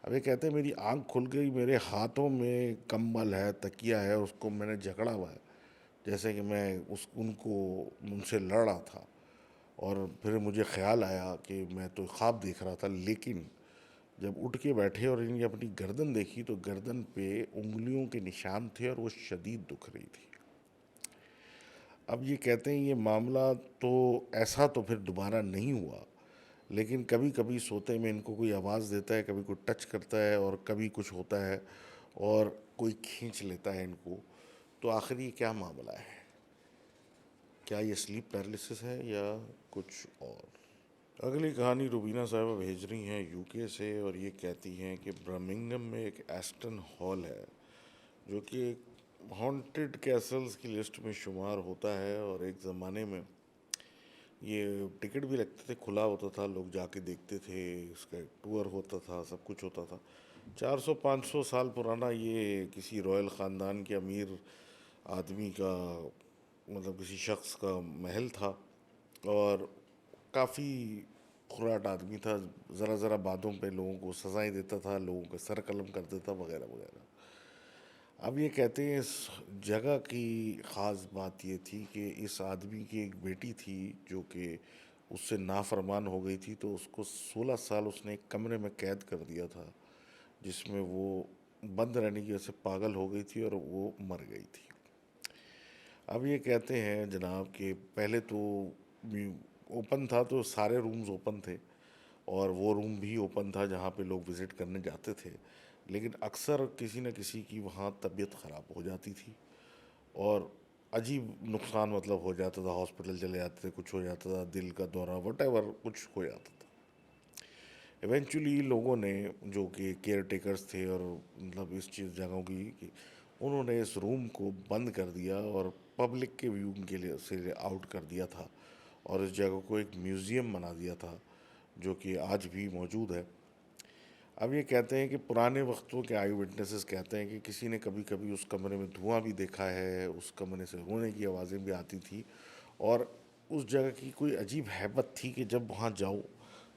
اب یہ کہتے ہیں میری آنکھ کھل گئی، میرے ہاتھوں میں کمبل ہے، تکیہ ہے، اس کو میں نے جکڑا ہوا ہے، جیسے کہ میں ان سے لڑ رہا تھا، اور پھر مجھے خیال آیا کہ میں تو خواب دیکھ رہا تھا، لیکن جب اٹھ کے بیٹھے اور انہیں اپنی گردن دیکھی تو گردن پہ انگلیوں کے نشان تھے اور وہ شدید دکھ رہی تھی۔ اب یہ کہتے ہیں یہ معاملہ تو ایسا تو پھر دوبارہ نہیں ہوا، لیکن کبھی کبھی سوتے میں ان کو کوئی آواز دیتا ہے، کبھی کوئی ٹچ کرتا ہے، اور کبھی کچھ ہوتا ہے اور کوئی کھینچ لیتا ہے ان کو۔ تو آخر یہ کیا معاملہ ہے؟ کیا یہ سلیپ پیرالسس ہے یا کچھ اور؟ اگلی کہانی روبینہ صاحبہ بھیج رہی ہیں یو کے سے، اور یہ کہتی ہیں کہ برمنگھم میں ایک ایسٹن ہال ہے جو کہ ہانٹڈ کیسلز کی لسٹ میں شمار ہوتا ہے، اور ایک زمانے میں یہ ٹکٹ بھی لگتے تھے، کھلا ہوتا تھا، لوگ جا کے دیکھتے تھے، اس کا ایک ٹور ہوتا تھا، سب کچھ ہوتا تھا۔ 400 500 سال پرانا یہ کسی رائل خاندان کے امیر آدمی کا، مطلب کسی شخص کا محل تھا، اور کافی کھراٹ آدمی تھا، ذرا ذرا باتوں پہ لوگوں کو سزائیں دیتا تھا، لوگوں کا سر قلم کر دیتا وغیرہ وغیرہ۔ اب یہ کہتے ہیں اس جگہ کی خاص بات یہ تھی کہ اس آدمی کی ایک بیٹی تھی جو کہ اس سے نافرمان ہو گئی تھی، تو اس کو 16 سال اس نے ایک کمرے میں قید کر دیا تھا، جس میں وہ بند رہنے کی وجہ سے پاگل ہو گئی تھی اور وہ مر گئی تھی۔ اب یہ کہتے ہیں جناب کہ پہلے تو اوپن تھا، تو سارے رومز اوپن تھے، اور وہ روم بھی اوپن تھا جہاں پہ لوگ وزٹ کرنے جاتے تھے، لیکن اکثر کسی نہ کسی کی وہاں طبیعت خراب ہو جاتی تھی، اور عجیب نقصان مطلب ہو جاتا تھا، ہاسپٹل چلے جاتے تھے، کچھ ہو جاتا تھا، دل کا دورہ وٹ ایور کچھ ہو جاتا تھا۔ ایونچولی لوگوں نے جو کہ کیئر ٹیکرز تھے اور مطلب اس چیز جگہوں کی انہوں نے اس روم کو بند کر دیا اور پبلک کے ویو کے لیے سے آؤٹ کر دیا تھا، اور اس جگہ کو ایک میوزیم بنا دیا تھا جو کہ آج بھی موجود ہے۔ اب یہ کہتے ہیں کہ پرانے وقتوں کے آئی وٹنسز کہتے ہیں کہ کسی نے کبھی کبھی اس کمرے میں دھواں بھی دیکھا ہے، اس کمرے سے رونے کی آوازیں بھی آتی تھی، اور اس جگہ کی کوئی عجیب ہیبت تھی کہ جب وہاں جاؤ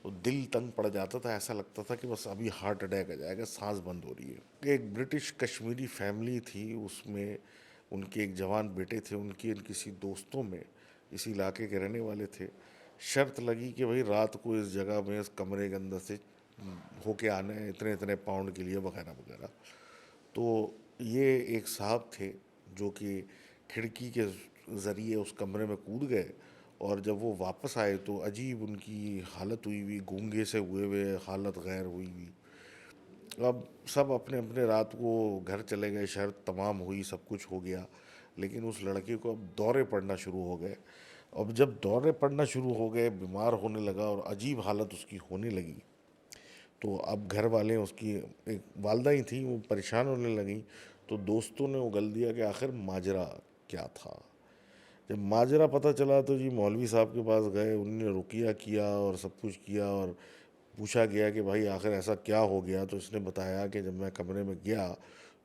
تو دل تنگ پڑ جاتا تھا، ایسا لگتا تھا کہ بس ابھی ہارٹ اٹیک آ جائے گا، سانس بند ہو رہی ہے۔ ایک برٹش کشمیری فیملی تھی، اس میں ان کے ایک جوان بیٹے تھے، ان کے کسی دوستوں میں اسی علاقے کے رہنے والے تھے، شرط لگی کہ بھئی رات کو اس جگہ میں اس کمرے کے اندر سے ہو کے آنا ہے اتنے اتنے پاؤنڈ کے لیے وغیرہ وغیرہ۔ تو یہ ایک صاحب تھے جو کہ کھڑکی کے ذریعے اس کمرے میں کود گئے، اور جب وہ واپس آئے تو عجیب ان کی حالت ہوئی ہوئی، گونگے سے ہوئے ہوئے حالت غیر ہوئی ہوئی۔ اب سب اپنے اپنے رات کو گھر چلے گئے، شرط تمام ہوئی، سب کچھ ہو گیا، لیکن اس لڑکے کو اب دورے پڑنا شروع ہو گئے۔ اب جب دورے پڑنا شروع ہو گئے، بیمار ہونے لگا اور عجیب حالت اس کی ہونے لگی، تو اب گھر والے، اس کی ایک والدہ ہی تھیں، وہ پریشان ہونے لگیں، تو دوستوں نے اگل دیا کہ آخر ماجرا کیا تھا۔ جب ماجرا پتہ چلا تو جی مولوی صاحب کے پاس گئے، انہوں نے رقیہ کیا اور سب کچھ کیا، اور پوچھا گیا کہ بھائی آخر ایسا کیا ہو گیا، تو اس نے بتایا کہ جب میں کمرے میں گیا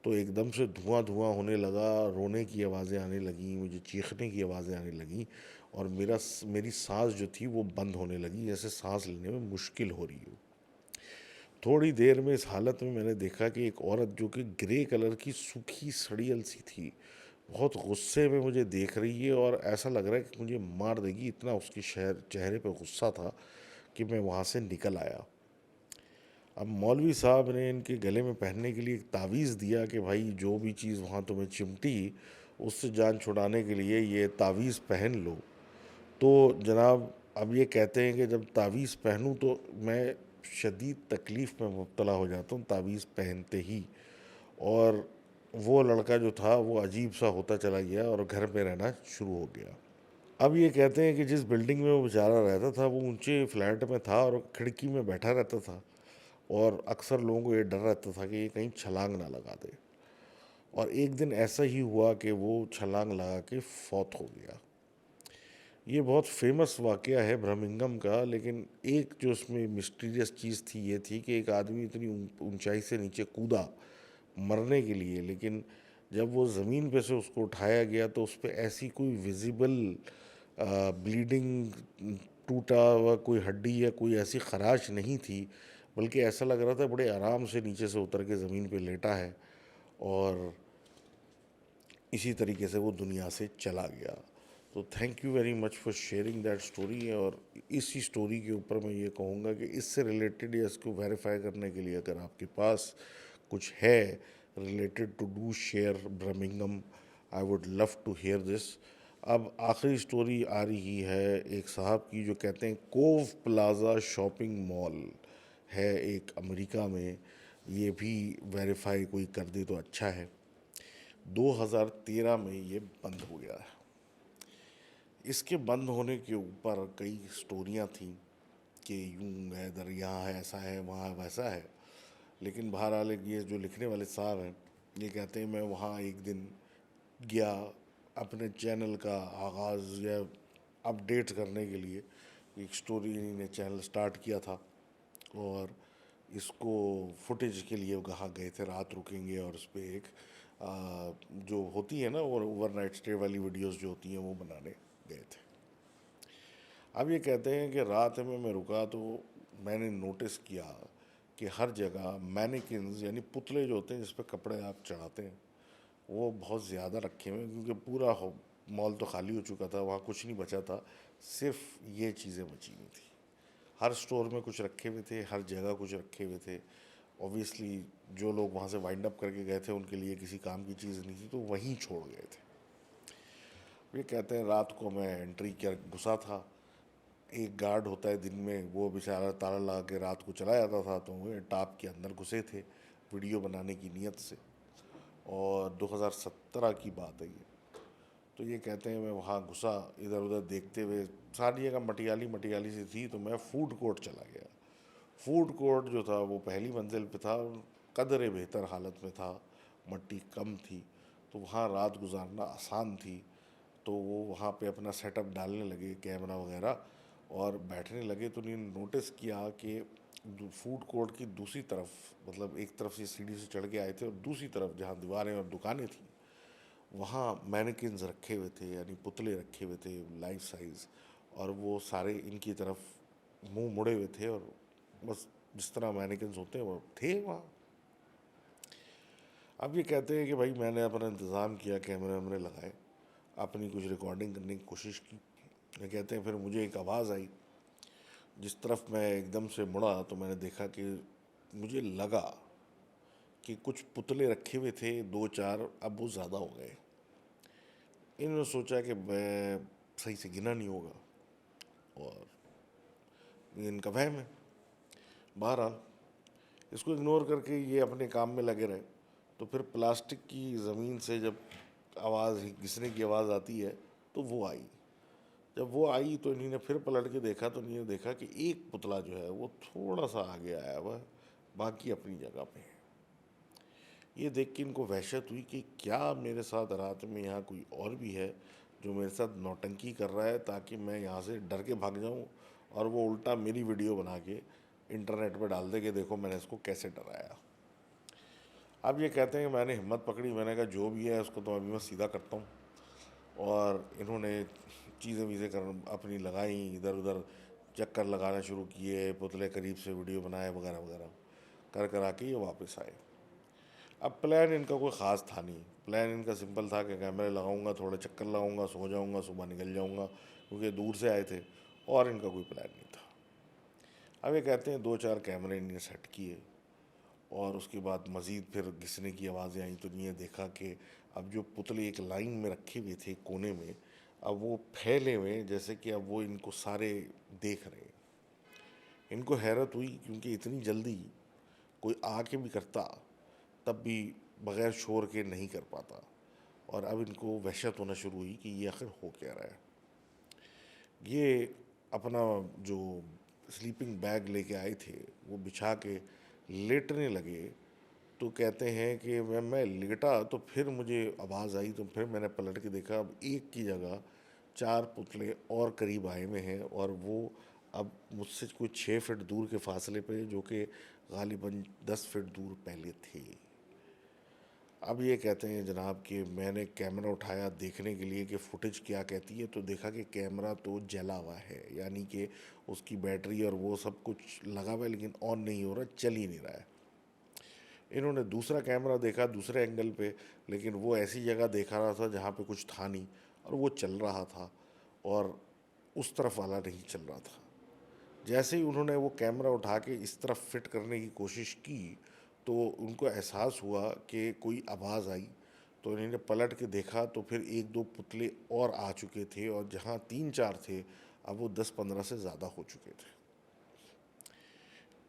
تو ایک دم سے دھواں دھواں ہونے لگا، رونے کی آوازیں آنے لگیں، مجھے چیخنے کی آوازیں آنے لگیں، اور میری سانس جو تھی وہ بند ہونے لگی، جیسے سانس لینے میں مشکل ہو رہی ہو۔ تھوڑی دیر میں اس حالت میں نے دیکھا کہ ایک عورت جو کہ گرے کلر کی سوکھی سڑیل سی تھی، بہت غصے میں مجھے دیکھ رہی ہے، اور ایسا لگ رہا ہے کہ مجھے مار دے گی، اتنا اس کی چہرے پہ غصہ تھا کہ میں وہاں سے نکل آیا۔ اب مولوی صاحب نے ان کے گلے میں پہننے کے لیے ایک تعویذ دیا کہ بھائی جو بھی چیز وہاں تمہیں چمٹی اس سے جان چھڑانے کے لیے یہ تعویذ پہن لو۔ تو جناب اب یہ کہتے ہیں کہ جب تعویذ پہنوں تو میں شدید تکلیف میں مبتلا ہو جاتا ہوں تعویذ پہنتے ہی، اور وہ لڑکا جو تھا وہ عجیب سا ہوتا چلا گیا اور گھر میں رہنا شروع ہو گیا۔ اب یہ کہتے ہیں کہ جس بلڈنگ میں وہ بیچارہ رہتا تھا وہ اونچے فلیٹ میں تھا اور کھڑکی میں بیٹھا رہتا تھا، اور اکثر لوگوں کو یہ ڈر رہتا تھا کہ یہ کہیں چھلانگ نہ لگا دے، اور ایک دن ایسا ہی ہوا کہ وہ چھلانگ لگا کے فوت ہو گیا۔ یہ بہت فیمس واقعہ ہے برمنگھم کا، لیکن ایک جو اس میں مسٹیریس چیز تھی یہ تھی کہ ایک آدمی اتنی اونچائی سے نیچے کودا مرنے کے لیے، لیکن جب وہ زمین پہ سے اس کو اٹھایا گیا تو اس پہ ایسی کوئی ویزیبل بلیڈنگ، ٹوٹا ہوا کوئی ہڈی یا کوئی ایسی خراش نہیں تھی، بلکہ ایسا لگ رہا تھا بڑے آرام سے نیچے سے اتر کے زمین پہ لیٹا ہے، اور اسی طریقے سے وہ دنیا سے چلا گیا۔ تو thank you very much for sharing that story, اور اسی اسٹوری کے اوپر میں یہ کہوں گا کہ اس سے ریلیٹڈ یا اس کو ویریفائی کرنے کے لیے اگر آپ کے پاس کچھ ہے related to do share Birmingham, I would love to hear this. اب آخری اسٹوری آ رہی ہے ایک صاحب کی جو کہتے ہیں کوو پلازا شاپنگ مال ہے ایک امریکہ میں، یہ بھی ویریفائی کوئی کر دے تو اچھا ہے۔ 2013 میں یہ بند ہو گیا ہے۔ اس کے بند ہونے کے اوپر کئی سٹوریاں تھیں کہ یوں ہے، ادھر یہاں ہے، ایسا ہے، وہاں ویسا ہے، لیکن بہرحال یہ جو لکھنے والے صاحب ہیں یہ کہتے ہیں میں وہاں ایک دن گیا اپنے چینل کا آغاز یا اپڈیٹ کرنے کے لیے، ایک سٹوری نے چینل سٹارٹ کیا تھا، اور اس کو فوٹیج کے لیے کہاں گئے تھے، رات رکیں گے اور اس پہ ایک جو ہوتی ہے نا وہ اوور نائٹ اسٹے والی ویڈیوز جو ہوتی ہیں وہ بنانے گئے تھے۔ اب یہ کہتے ہیں کہ رات میں رکا تو میں نے نوٹس کیا کہ ہر جگہ مینیکنز یعنی پتلے جو ہوتے ہیں جس پہ کپڑے آپ چڑھاتے ہیں وہ بہت زیادہ رکھے ہوئے، کیونکہ پورا مال تو خالی ہو چکا تھا، وہاں کچھ نہیں بچا تھا، صرف یہ چیزیں بچی ہوئی تھیں۔ ہر سٹور میں کچھ رکھے ہوئے تھے، ہر جگہ کچھ رکھے ہوئے تھے، اوبویسلی جو لوگ وہاں سے وائنڈ اپ کر کے گئے تھے ان کے لیے کسی کام کی چیز نہیں تھی تو وہیں چھوڑ گئے تھے۔ یہ کہتے ہیں رات کو میں انٹری کیا گھسا تھا، ایک گارڈ ہوتا ہے دن میں، وہ بیچارہ تالا لگا کے رات کو چلا جاتا تھا، تو وہ ٹاپ کے اندر گھسے تھے ویڈیو بنانے کی نیت سے، اور 2017 کی بات ہے یہ۔ تو یہ کہتے ہیں میں وہاں گھسا ادھر ادھر دیکھتے ہوئے، ساری جگہ مٹیالی مٹیالی سی تھی، تو میں فوڈ کورٹ چلا گیا۔ فوڈ کورٹ جو تھا وہ پہلی منزل پہ تھا، قدرے بہتر حالت میں تھا، مٹی کم تھی، تو وہاں رات گزارنا آسان تھی، تو وہ وہاں پہ اپنا سیٹ اپ ڈالنے لگے کیمرہ وغیرہ اور بیٹھنے لگے. تو انہوں نے نوٹس کیا کہ فوڈ کورٹ کی دوسری طرف، مطلب ایک طرف سے سیڑھی سے چڑھ کے آئے تھے اور دوسری طرف جہاں دیواریں اور دکانیں تھیں وہاں مینیکنز رکھے ہوئے تھے، یعنی پتلے رکھے ہوئے تھے لائف سائز، اور وہ سارے ان کی طرف منہ مڑے ہوئے تھے اور بس جس طرح مینیکنز ہوتے ہیں وہ تھے وہاں. اب یہ کہتے ہیں کہ بھائی میں نے اپنا انتظام کیا، کیمرے ویمرے لگائے، اپنی کچھ ریکارڈنگ کرنے کی کوشش کی. یہ کہتے ہیں پھر مجھے ایک آواز آئی، جس طرف میں ایک دم سے مڑا تو میں نے دیکھا کہ مجھے لگا کہ کچھ پتلے رکھے ہوئے تھے 2 4، اب وہ زیادہ ہو گئے. انہوں نے سوچا کہ میں صحیح سے گنا نہیں ہوگا اور ان کا وہم ہے. بہرحال اس کو اگنور کر کے یہ اپنے کام میں لگے رہے. تو پھر پلاسٹک کی زمین سے جب آواز گھسنے کی آواز آتی ہے تو وہ آئی. جب وہ آئی تو انہوں نے پھر پلٹ کے دیکھا تو انہوں نے دیکھا کہ ایک پتلا جو ہے وہ تھوڑا سا آگے آیا ہوا ہے، باقی اپنی جگہ پہ ہے. یہ دیکھ کے ان کو وحشت ہوئی کہ کیا میرے ساتھ رات میں یہاں کوئی اور بھی ہے جو میرے ساتھ نوٹنکی کر رہا ہے تاکہ میں یہاں سے ڈر کے بھاگ جاؤں، اور وہ الٹا میری ویڈیو بنا کے انٹرنیٹ پہ ڈال دے کہ دیکھو میں نے اس کو کیسے ڈرایا. اب یہ کہتے ہیں کہ میں نے ہمت پکڑی، میں نے کہا جو بھی ہے اس کو تو ابھی میں سیدھا کرتا ہوں. اور انہوں نے چیزیں ویزیں اپنی لگائیں، ادھر ادھر چکر لگانا شروع کیے، پتلے قریب سے ویڈیو بنائے وغیرہ وغیرہ کر آ کے یہ واپس آئے. اب پلان ان کا کوئی خاص تھا نہیں. پلان ان کا سمپل تھا کہ کیمرے لگاؤں گا، تھوڑا چکر لگاؤں گا، سو جاؤں گا، صبح نکل جاؤں گا، کیونکہ دور سے آئے تھے اور ان کا کوئی پلان نہیں تھا. اب یہ کہتے ہیں 2 4 کیمرے ان نے سیٹ کیے اور اس کے بعد مزید پھر گھسنے کی آوازیں آئیں تو انہوں نے دیکھا کہ اب جو پتلے ایک لائن میں رکھے ہوئے تھے کونے میں، اب وہ پھیلے ہوئے جیسے کہ اب وہ ان کو سارے دیکھ رہے ہیں. ان کو حیرت ہوئی کیونکہ اتنی جلدی کوئی آ کے بھی کرتا تب بھی بغیر شور کے نہیں کر پاتا. اور اب ان کو وحشت ہونا شروع ہوئی کہ یہ آخر ہو کیا رہا ہے. یہ اپنا جو سلیپنگ بیگ لے کے آئے تھے وہ بچھا کے لیٹنے لگے. تو کہتے ہیں کہ میں لیٹا تو پھر مجھے آواز آئی تو پھر میں نے پلٹ کے دیکھا، اب ایک کی جگہ 4 پتلے اور قریب آئے ہوئے ہیں اور وہ اب مجھ سے کوئی 6 فٹ دور کے فاصلے پہ، جو کہ غالباً 10 فٹ دور پہلے تھے. اب یہ کہتے ہیں جناب کہ میں نے کیمرہ اٹھایا دیکھنے کے لیے کہ فوٹیج کیا کہتی ہے، تو دیکھا کہ کیمرہ تو جلا ہوا ہے، یعنی کہ اس کی بیٹری اور وہ سب کچھ لگا ہوا ہے لیکن آن نہیں ہو رہا، چل ہی نہیں رہا ہے. انہوں نے دوسرا کیمرہ دیکھا دوسرے اینگل پہ، لیکن وہ ایسی جگہ دیکھا رہا تھا جہاں پہ کچھ تھا نہیں اور وہ چل رہا تھا اور اس طرف والا نہیں چل رہا تھا. جیسے ہی انہوں نے وہ کیمرہ اٹھا کے اس طرف فٹ کرنے کی کوشش کی تو ان کو احساس ہوا کہ کوئی آواز آئی. تو انہوں نے پلٹ کے دیکھا تو پھر 1 2 پتلے اور آ چکے تھے اور جہاں 3 4 تھے اب وہ 10 15 سے زیادہ ہو چکے تھے.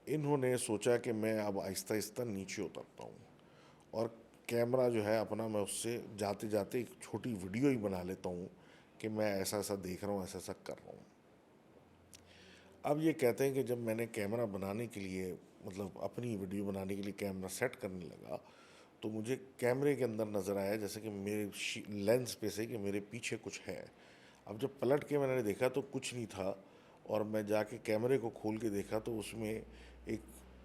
انہوں نے سوچا کہ میں اب آہستہ آہستہ نیچے اترتا ہوں اور کیمرہ جو ہے اپنا میں اس سے جاتے جاتے ایک چھوٹی ویڈیو ہی بنا لیتا ہوں کہ میں ایسا ایسا دیکھ رہا ہوں، ایسا ایسا کر رہا ہوں. اب یہ کہتے ہیں کہ جب میں نے کیمرہ بنانے کے لیے، مطلب اپنی ویڈیو بنانے کے لیے کیمرہ سیٹ کرنے لگا تو مجھے کیمرے کے اندر نظر آیا جیسے کہ میرے لینس پہ سے کہ میرے پیچھے کچھ ہے. اب جب پلٹ کے میں نے دیکھا تو کچھ نہیں تھا اور میں جا کے کیمرے کو کھول کے دیکھا تو اس میں ایک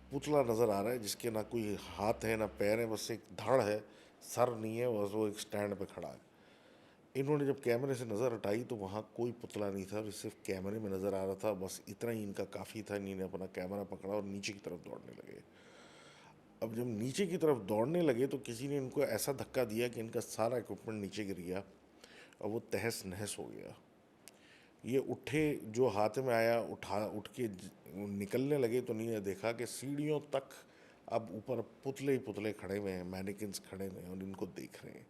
پتلا نظر آ رہا ہے جس کے نہ کوئی ہاتھ ہے نہ پیر ہے، بس ایک دھڑ ہے، سر نہیں ہے، بس وہ ایک سٹینڈ پہ کھڑا ہے. انہوں نے جب کیمرے سے نظر ہٹائی تو وہاں کوئی پتلا نہیں تھا، صرف کیمرے میں نظر آ رہا تھا. بس اتنا ہی ان کا کافی تھا. انہوں نے اپنا کیمرہ پکڑا اور نیچے کی طرف دوڑنے لگے. اب جب نیچے کی طرف دوڑنے لگے تو کسی نے ان کو ایسا دھکا دیا کہ ان کا سارا اکوپمنٹ نیچے گر گیا اور وہ تہس نہس ہو گیا. یہ اٹھے، جو ہاتھ میں آیا اٹھ کے نکلنے لگے تو نہیں دیکھا کہ سیڑھیوں تک اب اوپر پتلے ہی پتلے کھڑے ہوئے ہیں، مینیکنز کھڑے ہوئے ہیں اور ان کو دیکھ رہے ہیں.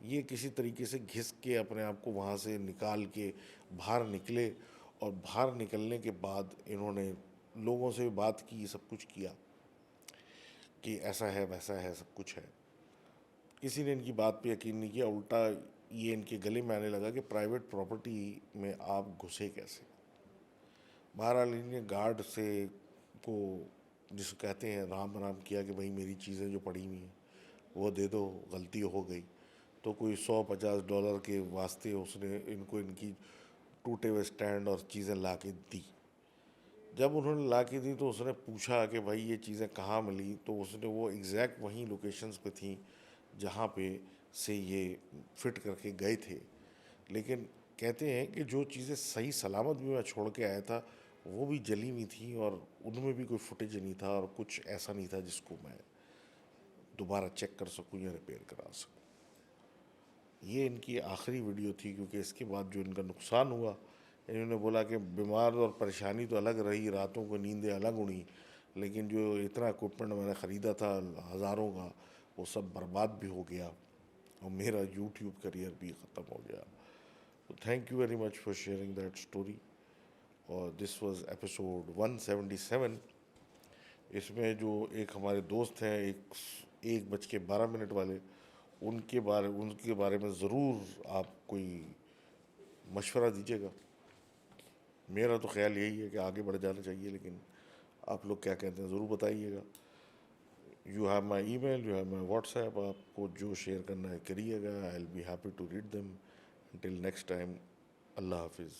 یہ کسی طریقے سے گھس کے اپنے آپ کو وہاں سے نکال کے باہر نکلے اور باہر نکلنے کے بعد انہوں نے لوگوں سے بات کی، سب کچھ کیا کہ ایسا ہے ویسا ہے سب کچھ ہے. کسی نے ان کی بات پہ یقین نہیں کیا، الٹا یہ ان کے گلے میں آنے لگا کہ پرائیویٹ پراپرٹی میں آپ گھسے کیسے. بہرحال ان نے گارڈ سے کو جس کو کہتے ہیں رام رام کیا کہ بھائی میری چیزیں جو پڑی ہوئی ہیں وہ دے دو، غلطی ہو گئی. تو کوئی $100-50 کے واسطے اس نے ان کو ان کی ٹوٹے ہوئے اسٹینڈ اور چیزیں لا کے دی. جب انہوں نے لا کے دی تو اس نے پوچھا کہ بھائی یہ چیزیں کہاں ملی, تو اس نے وہ ایگزیکٹ وہیں لوکیشنز پہ تھیں جہاں پہ سے یہ فٹ کر کے گئے تھے. لیکن کہتے ہیں کہ جو چیزیں صحیح سلامت بھی میں چھوڑ کے آیا تھا وہ بھی جلی ہوئی تھیں, اور ان میں بھی کوئی فوٹیج نہیں تھا, اور کچھ ایسا نہیں تھا جس کو میں دوبارہ چیک کر سکوں یا ریپیئر کرا سکوں. یہ ان کی آخری ویڈیو تھی, کیونکہ اس کے بعد جو ان کا نقصان ہوا, انہوں نے بولا کہ بیمار اور پریشانی تو الگ رہی, راتوں کو نیندیں الگ اڑیں, لیکن جو اتنا اکوپمنٹ میں نے خریدا تھا ہزاروں کا, وہ سب برباد بھی ہو گیا, اور میرا یوٹیوب کریئر بھی ختم ہو گیا. تو thank you very much for sharing that story. اور دس واز ایپیسوڈ 177. اس میں جو ایک ہمارے دوست ہیں 1:12 والے, ان کے بارے میں ضرور آپ کوئی مشورہ دیجیے گا. میرا تو خیال یہی ہے کہ آگے بڑھ جانا چاہیے, لیکن آپ لوگ کیا کہتے ہیں ضرور بتائیے گا. You have my email, you have my WhatsApp, آپ کو جو شیئر کرنا ہے کریے گا. I will be happy to read them. Until next time, اللہ حافظ.